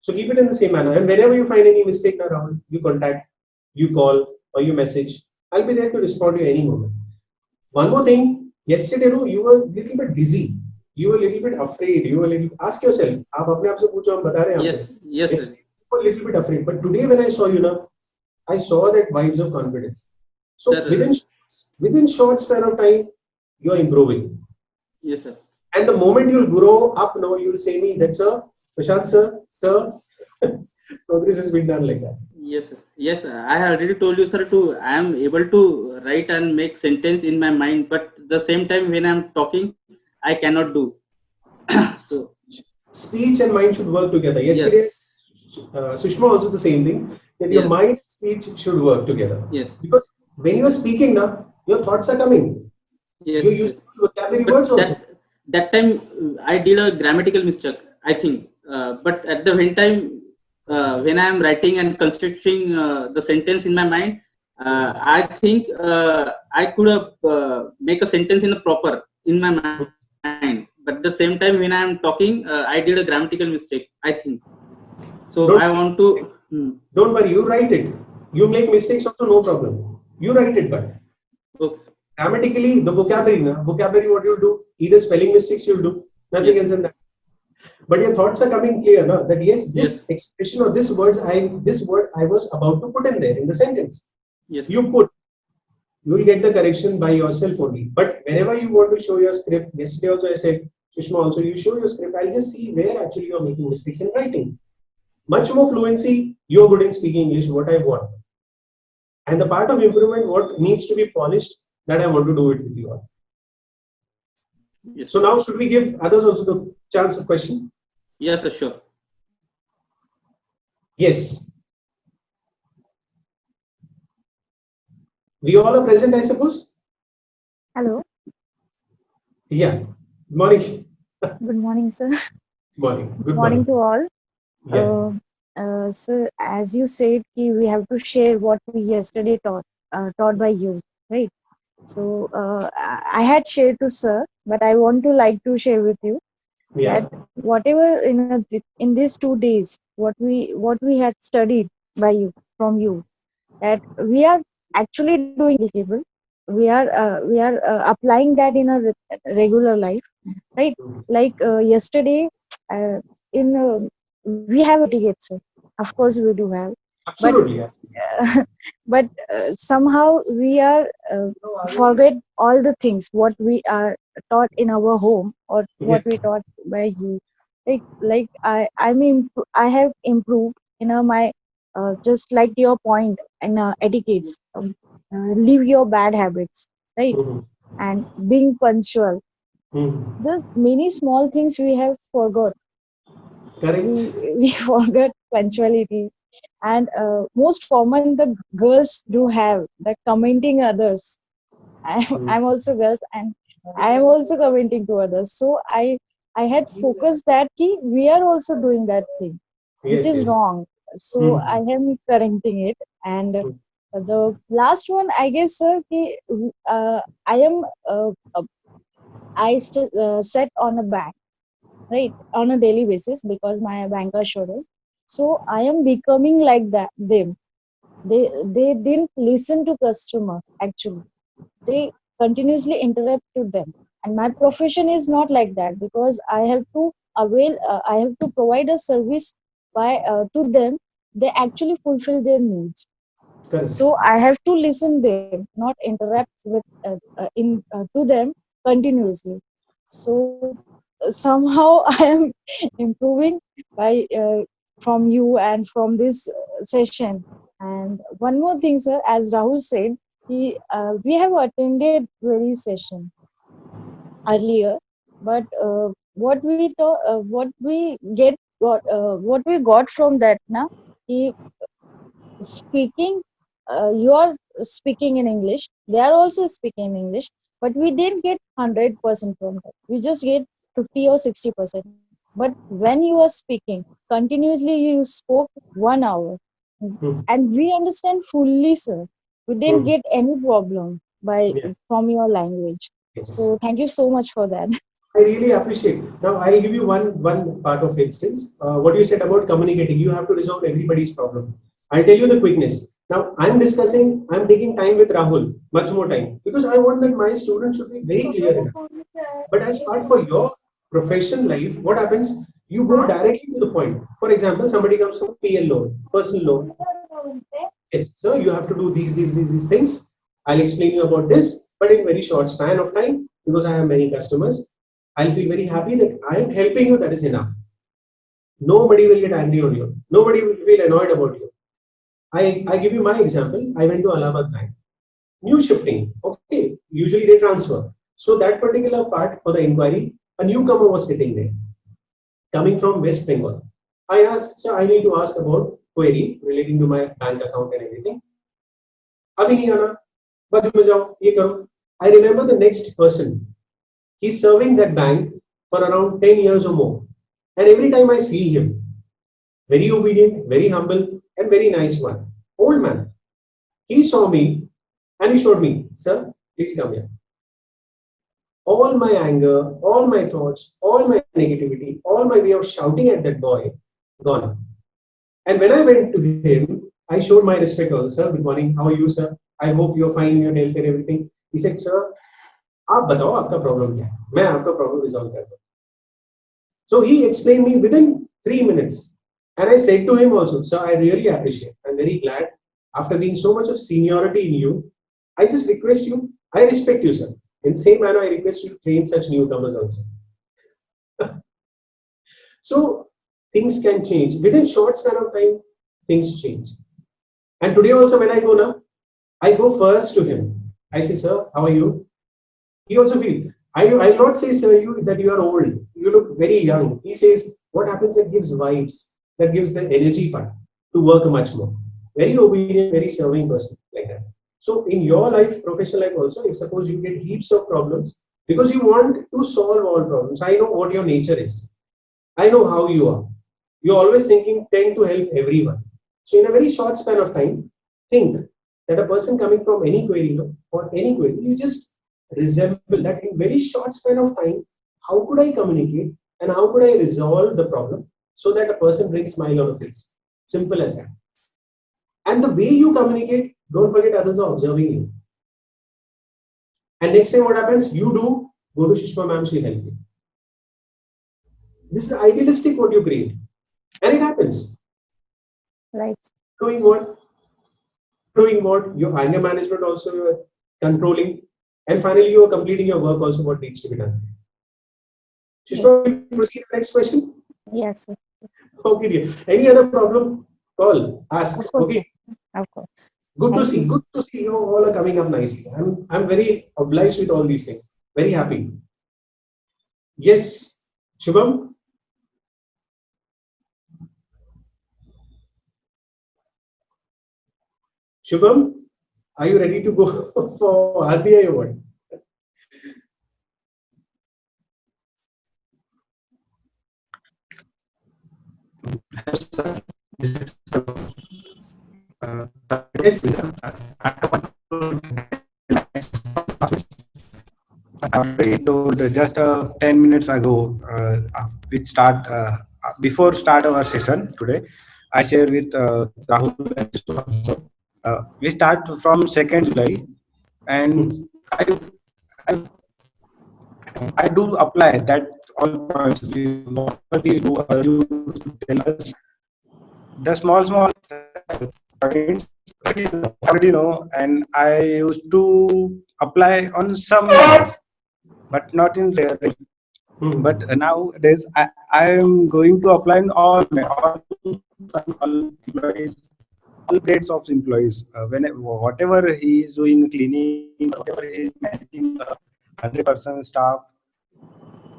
So keep it in the same manner. And whenever you find any mistake around, you contact, you call, or you message. I'll be there to respond to you any moment. One more thing. Yesterday, no, you were a little bit dizzy. You were a little bit afraid. You were a little. Ask yourself. आप अपने आप से पूछो हम बता रहे हैं आपको. Yes, yes, Yes, sir. you were a little bit afraid. But today when I saw you now, I saw that vibes of confidence. So Sir, within short span of time, you are improving. yes, sir. And the moment you'll grow up, now you'll say me, that's sir, Prashant sir, progress has been done like that. Yes, sir. Yes, sir. I have already told you, sir, to I am able to write and make sentence in my mind, but the same time when I'm talking, I cannot do. So Speech and mind should work together. Yesterday, yes, Sushma also the same thing, that your yes, mind and speech should work together. yes, Because when you are speaking now, your thoughts are coming. You yes, use yes. vocabulary words But also. that time I did a grammatical mistake, I think. But at the meantime, when I am writing and constructing the sentence in my mind, I think I could have make a sentence in a proper in my mind. But at the same time, when I am talking, I did a grammatical mistake, I think. So Don't I want to. don't worry, you write it. You make mistakes also, no problem. You write it, but Okay. grammatically, the vocabulary, vocabulary, what you'll do, either spelling mistakes you'll do, nothing Yes. else than that. But your thoughts are coming clear, no? That yes, this Yes. expression or this word I was about to put in there in the sentence. Yes. You will get the correction by yourself only. But whenever you want to show your script, yesterday also I said, Sushma also, you show your script, I'll just see where actually you're making mistakes in writing. Much more fluency, you're good in speaking English, what I want. And the part of improvement, what needs to be polished, that I want to do it with you all. Yes. So now should we give others also the chance of question? Yes, sir, sure. Yes. We all are present, I suppose? Hello. Yeah. Good morning. Good morning, sir. Morning. Good Good morning morning. to all. Yeah. Sir, as you said, we have to share what we yesterday taught by you, right? So I had shared to sir, but I want to like to share with you Yeah. that whatever in these 2 days, what we had studied by you from you, that we are actually doing applicable. We are applying that in a regular life, right? Like yesterday, uh, in we have etiquette, sir. Of course, we do have, but Absolutely. Yeah. but somehow we are forget all the things what we are taught in our home or Yeah. what we taught by you. Like I mean I have improved my just like your point in etiquettes, leave your bad habits, right? Mhm. And being punctual, Mhm. the many small things we have forgot. we Correct. we forgot punctuality, and most common the girls do have the commenting others. I'm also girls, and I am also commenting to others, so I had focused that we are also doing that thing which Yes, is yes. wrong, so I Mhm. am correcting it. And the last one, I guess, sir, I am set on a bank, right, on a daily basis because my banker showed us. So I am becoming like that them. They didn't listen to customer actually. They continuously interrupt to them, and my profession is not like that because I have to I have to provide a service by to them. They actually fulfill their needs, Correct. so I have to listen them, not interrupt with in to them continuously. So somehow I am improving by from you and from this session. And one more thing, sir, as Rahul said, we have attended very session earlier, but what we got from that now, speaking you are speaking in English, they are also speaking in English, but we didn't get 100% from that. We just get 50 or 60%. But when you are speaking continuously, you spoke 1 hour, And we understand fully, sir. We didn't get any problem by Yeah. from your language. Yes. So thank you so much for that. I really appreciate. Now I'll give you one part of instance. What you said about communicating, you have to resolve everybody's problem. I'll tell you the quickness. Now I'm discussing. I'm taking time with Rahul, much more time, because I want that my students should be very clear enough. But as part for your professional life, what happens? You go directly to the point. For example, somebody comes from PL loan, personal loan. Yes, sir, you have to do these things. I'll explain you about this, but in very short span of time, because I have many customers, I'll feel very happy that I am helping you. That is enough. Nobody will get angry on you. Nobody will feel annoyed about you. I give you my example. I went to Allahabad Bank. New shifting. Okay. Usually they transfer. So that particular part for the inquiry, a newcomer was sitting there, coming from West Bengal. I asked, sir, I need to ask about query relating to my bank account and everything. अभी नहीं आना बाजू में जाओ ये करो. I remember the next person. He's serving that bank for around 10 years or more. And every time I see him, very obedient, very humble, and very nice one. Old man. He saw me and he showed me, sir, please come here. All my anger, all my thoughts, all my negativity, all my way of shouting at that boy, gone. And when I went to him, I showed my respect also. Sir, good morning. How are you, sir? I hope you're fine in your health and everything. He said, sir, आप बताओ आपका problem क्या है, मैं आपका problem resolve करता हूँ. So he explained me within 3 minutes, and I said to him also, sir, I really appreciate. I'm very glad after being so much of seniority in you. I just request you. I respect you, sir. In the same manner, I request you to train such newcomers also. So things can change within short span of time. Things change. And today also, when I go now, I go first to him. I say, sir, how are you? He also feel. I'll not say, sir, that you are old. You look very young. He says, what happens? That gives vibes. That gives the energy part to work much more. Very obedient, very serving person like that. So in your life, professional life also, if suppose you get heaps of problems because you want to solve all problems. I know what your nature is. I know how you are. You're always tend to help everyone. So in a very short span of time, think that a person coming from any query or any query, you just resemble that in very short span of time. How could I communicate and how could I resolve the problem so that a person brings smile on a face? Simple as that. And the way you communicate, don't forget others are observing you. And next time what happens? You do, go to Shishma ma'am, she'll help you. This is idealistic what you create. And it happens. Right. Doing what? Doing what? Your anger management also you are controlling. And finally, you are completing your work also what needs to be done. Shishma, will proceed to the next question? Yes, sir. Okay, dear. Any other problem? Call, ask. Of course, Okay. sir. Of course. Good to Thank see. you. Good to see you all are coming up nicely. I'm very obliged with all these things. Very happy. Yes, Shubham. Shubham, are you ready to go for RBI or what? Yes. I told just 10 minutes ago, before start our session today, I share with Rahul and Shubham. We start from 2nd July, and I, I do apply that all points. Whatever we do, you tell us the small points already know, and I used to apply on some areas, but not in rare. But nowadays, I am going to apply in all employees, all grades of employees. Whatever he is doing, cleaning, whatever he is managing, 100% staff,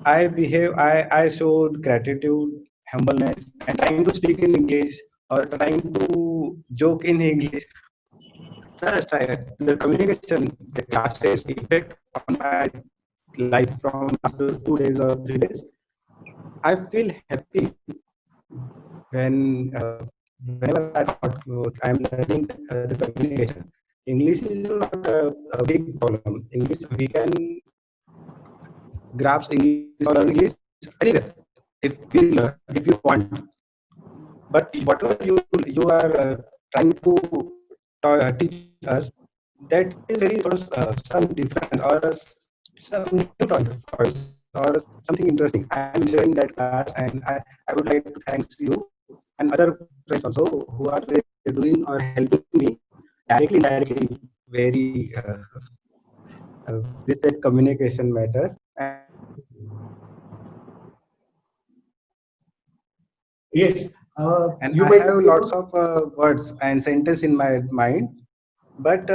I showed gratitude, humbleness, and trying to speak in English or trying to joke in English. Just the communication, the classes effect on my life from after 2 days or 3 days. I feel happy when whenever I thought I'm learning the communication, English is not a big problem. English, we can grasp English or learn English anywhere if we learn, if you want. But whatever you are trying to teach us, that is very sort of some different or some new topics or something interesting. I am enjoying that class, and I would like to thank you and other friends also who are doing or helping me directly, indirectly, very with that communication matter. Yes, And you I might have be lots able. of words and sentence in my mind, but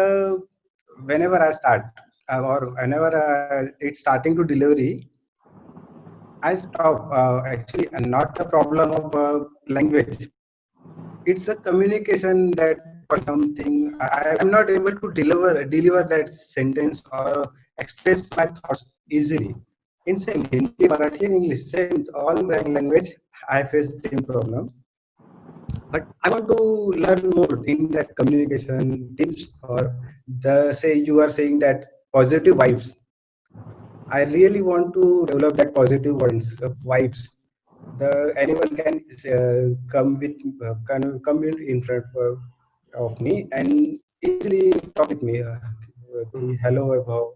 whenever I start or whenever it's starting to delivery, I stop. Actually, not a problem of language. It's a communication that something I am not able to deliver that sentence or express my thoughts easily. In same Hindi, Marathi, and English, same all language, I face the same problem. But I want to learn more in that communication tips or the say you are saying that positive vibes. I really want to develop that positive vibes. The anyone can come with come in front of me and easily talk with me. Hello, Vaibhav.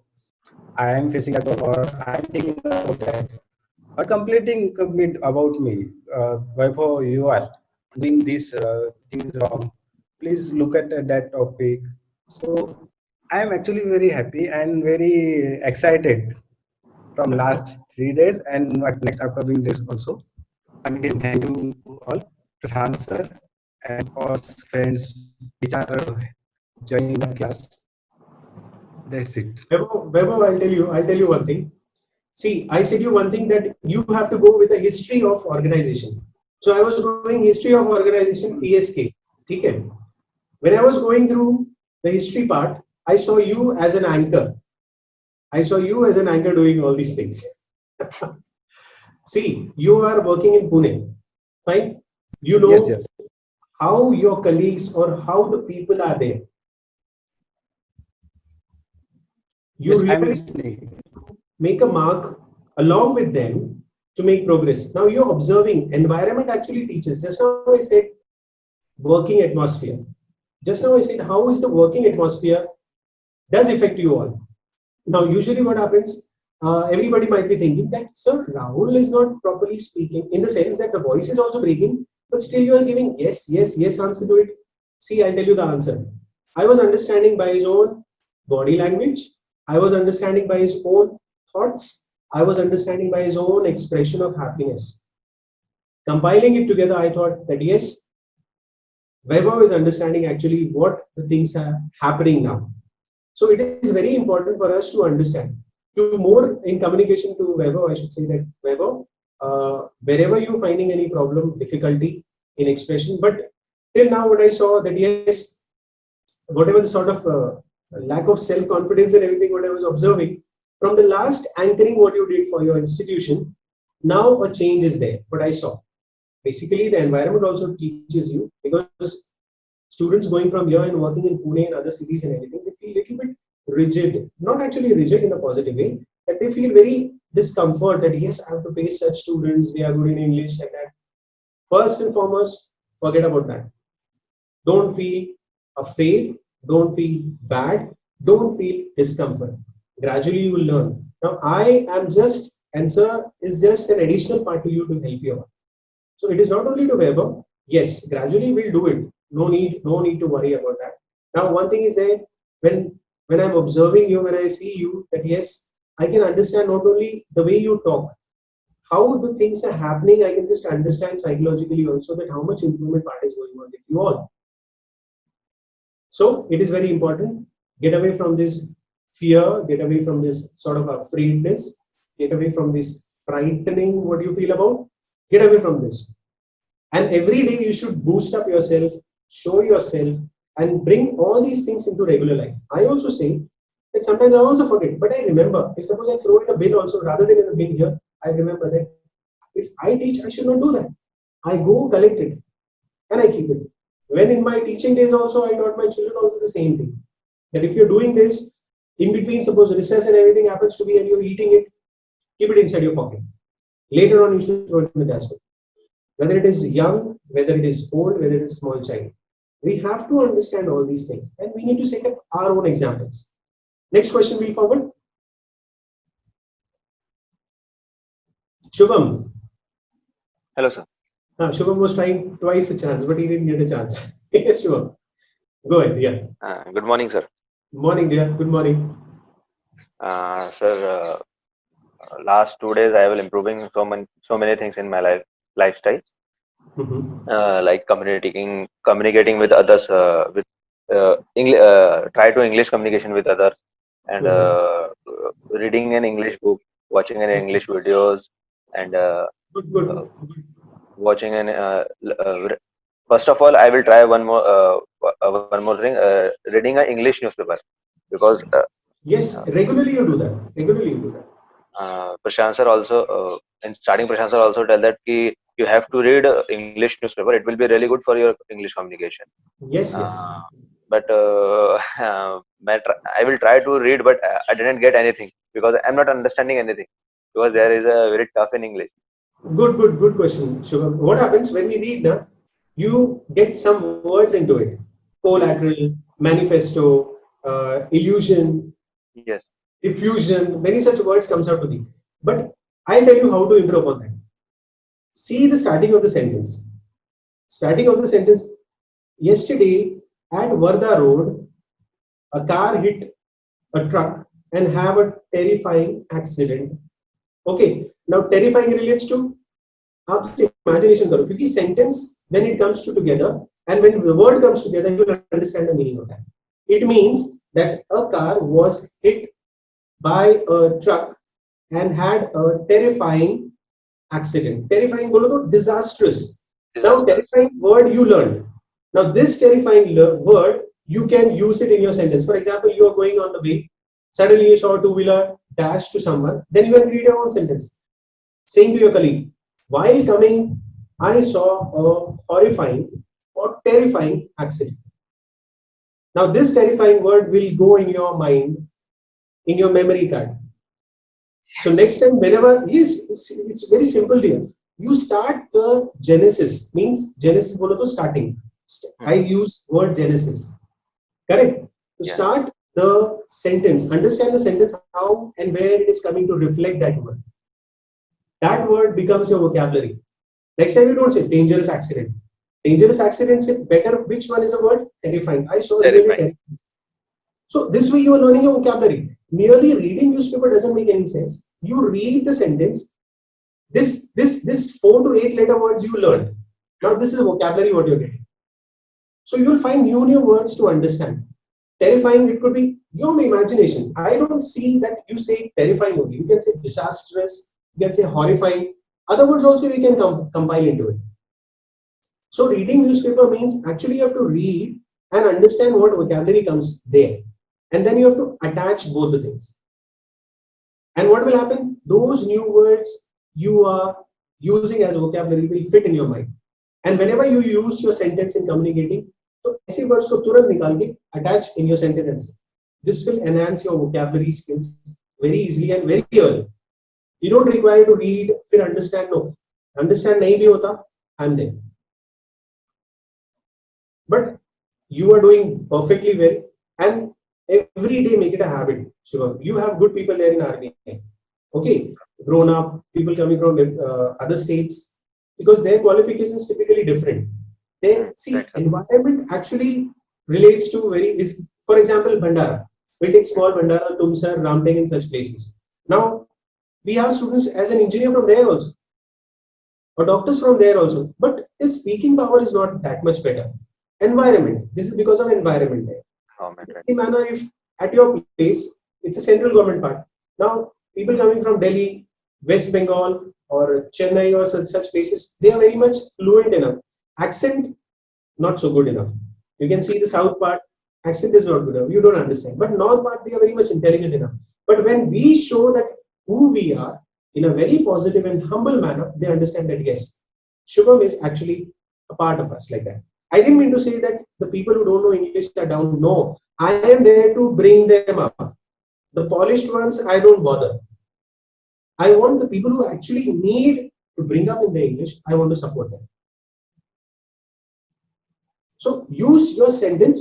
I am facing a problem or I am thinking about that. Or completing comment about me. Vaibhav, you are doing this thing wrong. Please look at that topic. So I am actually very happy and very excited from last 3 days and next upcoming days also. And again, thank you all, Prashant sir, and all friends which are joining the class. That's it. Vaibhav, I'll tell you one thing. See, I said you one thing that you have to go with the history of organization. So I was going history of organization PSK. Okay. When I was going through the history part, I saw you as an anchor. I saw you as an anchor doing all these things. See, you are working in Pune, fine? You Yes, know yes. how your colleagues or how the people are there. You Yes, I'm really listening. make a mark along with them to make progress. Now you're observing environment actually teaches. Just now I said working atmosphere. Just now I said how is the working atmosphere does affect you all. Now usually what happens, everybody might be thinking that sir Rahul is not properly speaking in the sense that the voice is also breaking, but still you are giving yes, yes, yes answer to it. See, I'll tell you the answer. I was understanding by his own body language. I was understanding by his own thoughts. I was understanding by his own expression of happiness. Compiling it together, I thought that yes, Vaibhav is understanding actually what the things are happening now. So it is very important for us to understand. To more in communication to Vaibhav, I should say that Vaibhav, wherever you finding any problem, difficulty in expression, but till now what I saw that yes, whatever the sort of lack of self-confidence and everything what I was observing from the last anchoring what you did for your institution, now a change is there. What I saw. Basically, the environment also teaches you because students going from here and working in Pune and other cities and everything, they feel little bit rigid, not actually rigid in a positive way, but they feel very discomfort that yes, I have to face such students, they are good in English like that. First and foremost, forget about that. Don't feel afraid, don't feel bad, don't feel discomfort. Gradually you will learn. Now I am just, answer is just an additional part to you to help you out. So it is not only to Weber. Yes, gradually we'll do it. No need to worry about that. Now, one thing is that when I'm observing you, when I see you, that yes, I can understand not only the way you talk, how the things are happening. I can just understand psychologically also that how much improvement part is going on with you all. So it is very important. Get away from this fear. Get away from this sort of afraidness. Get away from this frightening. What you feel about. Get away from this. And every day you should boost up yourself, show yourself, and bring all these things into regular life. I also say that sometimes I also forget, but I remember. If suppose I throw in a bin also, rather than in a bin here, I remember that if I teach, I should not do that. I go collect it and I keep it. When in my teaching days also, I taught my children also the same thing. That if you're doing this, in between, suppose recess and everything happens to be and you're eating it, keep it inside your pocket. Later on, you should throw it in the dustbin. Whether it is young, whether it is old, whether it is small child. We have to understand all these things and we need to set up our own examples. Next question, we forward. Shubham. Hello, sir. Shubham was trying twice a chance, but he didn't get a chance. Yes, Shubham. Go ahead. Yeah. Good morning, sir. Morning, dear. Good morning. Sir, last 2 days I will improving so many things in my lifestyle, like communicating with others, with English, try to English communication with others, and reading an English book, watching an English videos, and Good, good. watching an first of all I will try one more thing, reading an English newspaper, because Yes, regularly you do that. Regularly you do that. Prashant sir also, in starting Prashant sir also tell that you have to read English newspaper, it will be really good for your English communication. Yes, yes. But I will try to read, but I didn't get anything because I'm not understanding anything, because there is a very tough in English. Good question, Shubham. What happens when we read now? You get some words into it. Collateral, manifesto, illusion, Yes. diffusion, many such words comes out to me. But I'll tell you how to improve on that. See the starting of the sentence. Starting of the sentence. Yesterday at Varda Road, a car hit a truck and have a terrifying accident. Okay. Now terrifying relates to आप imagination करो क्योंकि sentence when it comes together and when the word comes together you will understand the meaning of that. It means that a car was hit by a truck and had a terrifying accident. Terrifying bolo to disastrous. Now terrifying word you learned. Now this terrifying word you can use it in your sentence. For example, you are going on the way, suddenly you saw a two-wheeler dash to someone, then you can create your own sentence. Saying to your colleague, while coming, I saw a horrifying or terrifying accident. Now, this terrifying word will go in your mind, in your memory card. So next time, whenever, yes, it's very simple here. You start the genesis, means genesis bolo to starting. I use word genesis. Correct? To start the sentence, understand the sentence, how and where it is coming to reflect that word. That word becomes your vocabulary. Next time you don't say dangerous accident. Dangerous accident, say better which one is a word? Terrifying. I saw really terrifying. So this way you are learning your vocabulary. Merely reading newspaper doesn't make any sense. You read the sentence. This 4 to 8 letter words you learn. Now this is vocabulary what you're getting. So you will find new words to understand. Terrifying, it could be your imagination. I don't see that you say terrifying only. You can say disastrous. You can say horrifying. Other words also we can compile into it. So reading newspaper means actually you have to read and understand what vocabulary comes there. And then you have to attach both the things. And what will happen? Those new words you are using as vocabulary will fit in your mind. And whenever you use your sentence in communicating, so ऐसे words को तुरंत निकाल के attach in your sentence. This will enhance your vocabulary skills very easily and very early. You don't require to read, फिर understand. No, understand नहीं भी होता. I'm there. But you are doing perfectly well, and every day make it a habit. Shivam, you have good people there in RBI. Okay, grown up people coming from other states, because their qualifications typically different. They see environment actually relates to for example, Bhandara. We'll take small Bhandara, Tumsar, Ramteng and such places. Now we have students as an engineer from there also, or doctors from there also, but his speaking power is not that much better. Environment. This is because of environment there. In the same manner, if at your place, it's a central government part. Now, people coming from Delhi, West Bengal, or Chennai, or such places, they are very much fluent enough. Accent, not so good enough. You can see the south part, accent is not good enough. You don't understand. But north part, they are very much intelligent enough. But when we show that who we are in a very positive and humble manner, they understand that yes, Shubham is actually a part of us like that. I didn't mean to say that the people who don't know English are down. No, I am there to bring them up. The polished ones, I don't bother. I want the people who actually need to bring up in the English, I want to support them. So use your sentence,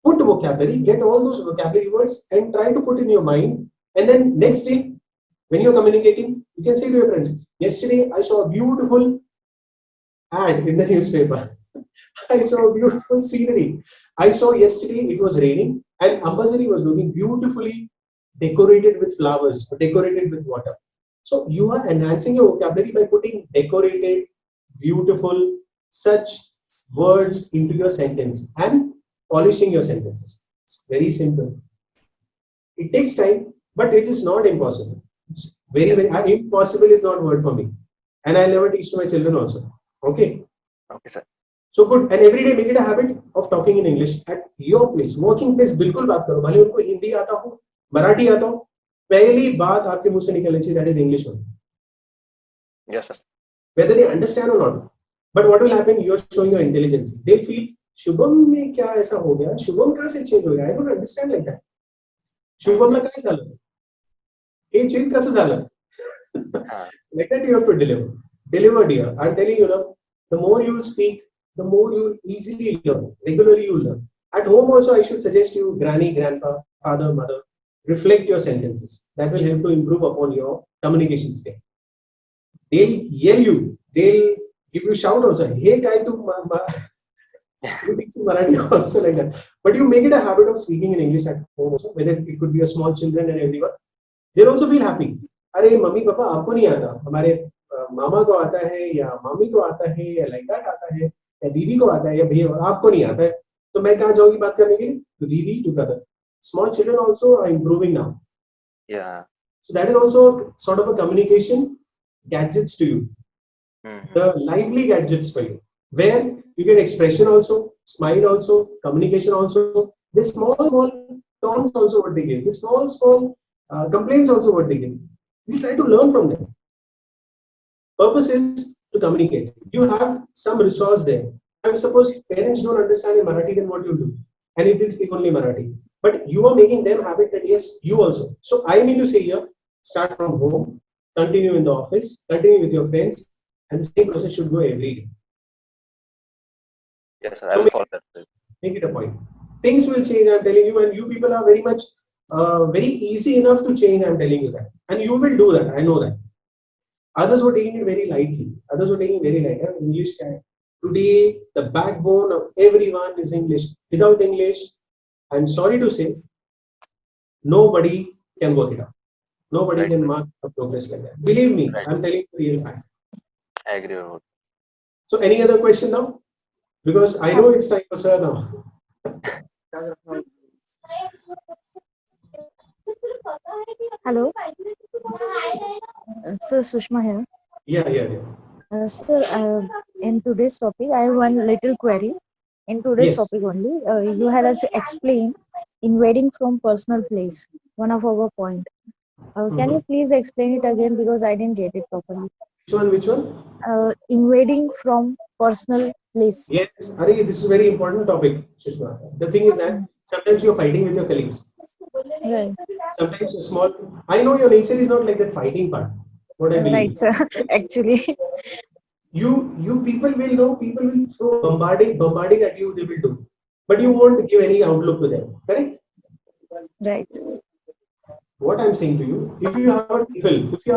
put vocabulary, get all those vocabulary words and try to put in your mind. And then next day, when you're communicating, you can say to your friends, yesterday I saw a beautiful ad in the newspaper. I saw a beautiful scenery. I saw yesterday it was raining and Ambasari was looking beautifully decorated with flowers, decorated with water. So you are enhancing your vocabulary by putting decorated, beautiful, such words into your sentence and polishing your sentences. It's very simple. It takes time, but it is not impossible. It's very impossible is not word for me. And I never teach to my children also. Okay. Okay, sir. So good. And every day make it a habit of talking in English at your place, working place. बिल्कुल बात करो. भले उनको हिंदी आता हो, मराठी आता हो, पहली बात आपके मुंह से निकलनी चाहिए, that is English only. Yes, sir. Whether they understand or not. But what will happen? You are showing your intelligence. They'll feel Shubham में क्या ऐसा हो गया? शुभम कहाँ से change हो गया? I don't understand like that. शुभमला काय झालं? हे change कसं झालं? Like that you have to deliver. Deliver, dear. I'm telling you now. The more you will speak, the more you will easily learn. Regularly you will learn. At home also, I should suggest you, granny, grandpa, father, mother, reflect your sentences. That will help to improve upon your communication skill. They'll yell you. They'll give you shout also. Hey, guy, you teach Marathi also like that. But you make it a habit of speaking in English at home also. Whether it could be a small children and everyone, they'll also feel happy. अरे mummy papa आपको नहीं आता, हमारे मामा को आता है या मामी को आता है या लाइक दैट आता है या दीदी को आता है या भैया आपको नहीं आता है, तो मैं कहाँ जाऊंगी बात करने के लिए? तो दीदी to brother. Small children also are improving now. Yeah. So that is also sort of a communication gadgets to you. The lively gadgets for you, where you get expression also, smile also, communication also. The small tones also what they give. The small complaints also what they give. We try to learn from them. Purpose is to communicate. You have some resource there. I suppose parents don't understand in Marathi, then what you do? And if they speak only Marathi. But you are making them habit that yes, you also. So I mean to say here, start from home, continue in the office, continue with your friends, and the same process should go every day. Yes, sir. I will follow that. Make it a point. Things will change, I'm telling you, and you people are very much very easy enough to change, I'm telling you that. And you will do that, I know that. Others were taking it very lightly. Others were taking it very lightly. English can. Today, the backbone of everyone is English. Without English, I'm sorry to say, nobody can work it out. Nobody can mark a progress like that. Believe me, I'm telling you the real fact. I agree with you. So, any other question now? Because I know it's time for sir now. Hello. Sir, Sushma here. Yeah. Sir, in today's topic, I have one little query. In today's topic only, you had us explain invading from personal place, one of our point. Can you please explain it again because I didn't get it properly? Which one? Invading from personal place. Yeah, Hari, this is a very important topic, Sushma. The thing is that sometimes you're fighting with your colleagues. Right. Sometimes a small. I know your nature is not like that fighting part. What I believe. Right, sir. Actually. You people will know. People will throw bombarding at you. They will do, but you won't give any outlook to them. Correct? Right. What I'm saying to you, if you have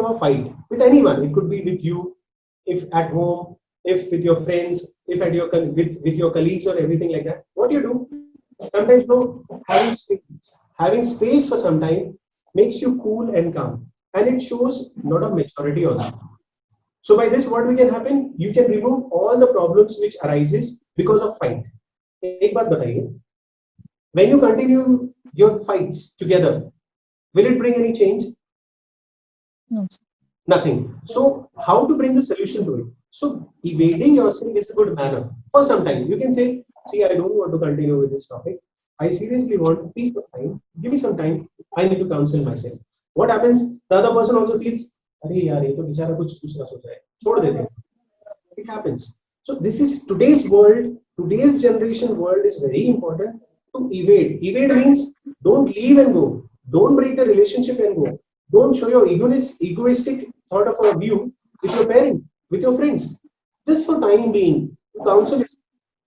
a fight with anyone, it could be with you, if at home, if with your friends, if at your with your colleagues or everything like that. What you do? Sometimes having space for some time makes you cool and calm, and it shows a lot of maturity also. So by this, what we can happen? You can remove all the problems which arises because of fight. एक बात बताइए. When you continue your fights together, will it bring any change? No. Nothing. So how to bring the solution to it? So evading yourself is a good manner. For some time, you can say, see, I don't want to continue with this topic. I seriously want peace of time. Give me some time. I need to counsel myself. What happens? The other person also feels, अरे यार ये तो बेचारा कुछ दूसरा सोच रहा है, छोड़ देते हैं. It happens. So this is today's world, today's generation world is very important to evade. Evade means don't leave and go. Don't break the relationship and go. Don't show your egoistic thought of a view with your parent, with your friends. Just for time being, to counsel is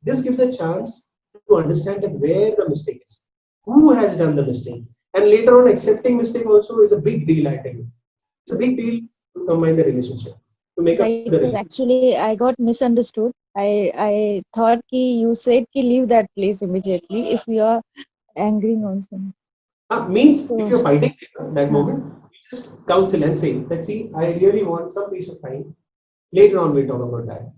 this gives a chance to understand that where the mistake is, who has done the mistake, and later on accepting mistake also is a big deal. I tell you, it's a big deal to combine the relationship to make up Right, the sir. relationship. Actually, I got misunderstood. I thought ki you said ki leave that place immediately if you are angry on someone. Means if So, you're fighting at that huh, moment, you just counsel and say that see, I really want some peace of mind. Later on, we'll talk about that.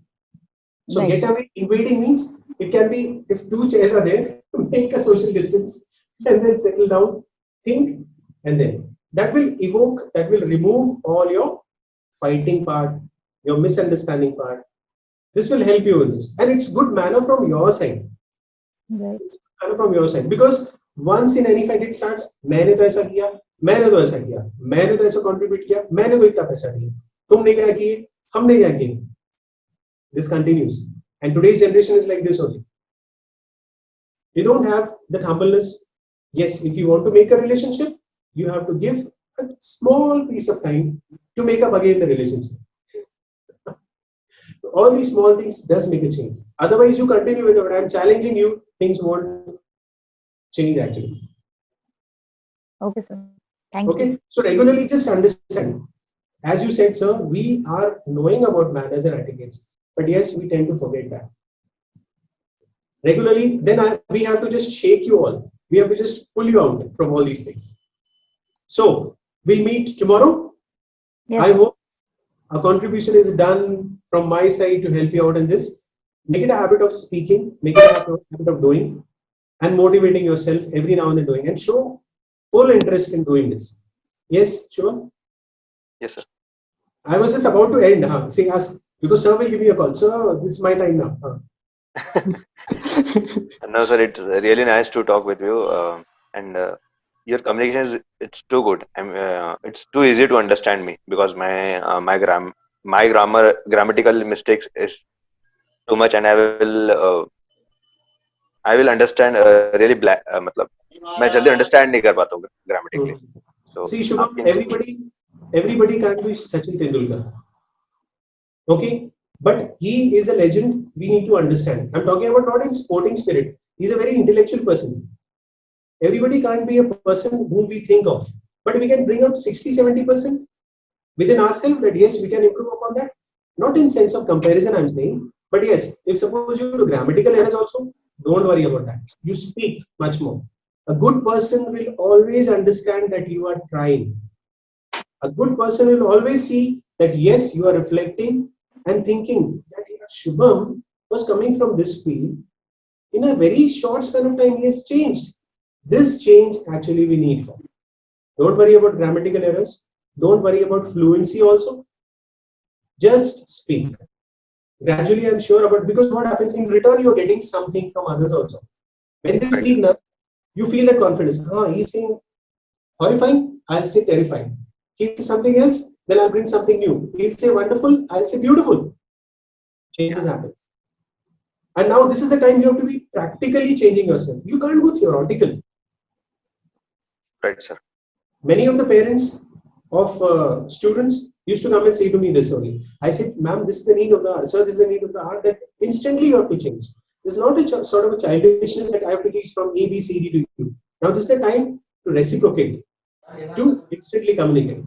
So right. get away invading means it can be if two chairs are there, make a social distance and then settle down, think, and then that will evoke, that will remove all your fighting part, your misunderstanding part. This will help you in this, and it's good manner from your side. Right. It's good manner from your side because once in any fight it starts, मैंने तो ऐसा किया, मैंने तो ऐसा किया, मैंने तो ऐसा contribute किया, मैंने तो इतना पैसा दिया, तुमने क्या किए, हमने क्या किए. This continues, and today's generation is like this only. You don't have that humbleness. Yes, if you want to make a relationship, you have to give a small piece of time to make up again the relationship. All these small things does make a change. Otherwise, you continue with it. I'm challenging you, things won't change actually. Okay, sir. Thank you. Okay, so regularly just understand. As you said, sir, we are knowing about manners and etiquettes, but yes, we tend to forget that. Regularly, then we have to just shake you all. We have to just pull you out from all these things. So we'll meet tomorrow. Yes, I sir. hope a contribution is done from my side to help you out in this. Make it a habit of speaking, make it a habit of doing, and motivating yourself every now and then doing, and show full interest in doing this. Yes, sure. Yes, sir. I was just about to end. Huh? Say, ask because sir will give me a call. Sir, this is my time now. Huh? No, sir, it's really nice to talk with you. And your communication is it's too good. It's too easy to understand me because my grammatical mistakes is too much, and I will understand really black. मतलब मैं जल्दी understand नहीं कर पाता हूँ grammatically. So See, Shubham, आपकी everybody can't be Sachin Tendulkar. Okay, but he is a legend. We need to understand. I'm talking about not in sporting spirit. He's a very intellectual person. Everybody can't be a person whom we think of, but we can bring up 60-70% within ourselves that yes, we can improve upon that. Not in sense of comparison, I'm saying, but yes, if suppose you do grammatical errors also, don't worry about that. You speak much more. A good person will always understand that you are trying. A good person will always see that yes, you are reflecting and thinking that yeah, Shubham was coming from this field. In a very short span of time, he has changed. This change actually we need for. Don't worry about grammatical errors. Don't worry about fluency also. Just speak. Gradually, I'm sure about because what happens in return, you're getting something from others also. When they speak now, you feel that confidence. He's saying horrifying, I'll say terrifying. He'll say something else, then I'll bring something new. He'll say wonderful, I'll say beautiful. Changes happens. And now this is the time you have to be practically changing yourself. You can't go theoretical. right, sir. Many of the parents of students used to come and say to me this only. I said, ma'am, this is the need of the hour. Sir, this is the need of the hour that instantly you have to change. This is not a sort of a childishness that I have to teach from A, B, C, D to Q. Now this is the time to reciprocate, to instantly communicate.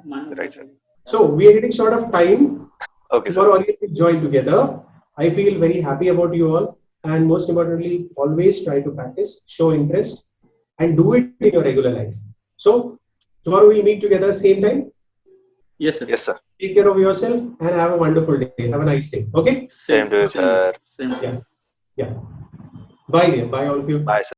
Right, sir. So we are getting short of time. Okay, Tomorrow sir. again we join together. I feel very happy about you all. And most importantly, always try to practice, show interest, and do it in your regular life. So tomorrow we'll meet together same time. Yes, sir. Yes, sir. Take care of yourself and have a wonderful day. Have a nice day. Okay? Same to you, sir. Same. Yeah. Yeah. Bye, dear. Bye, all of you. Bye, sir.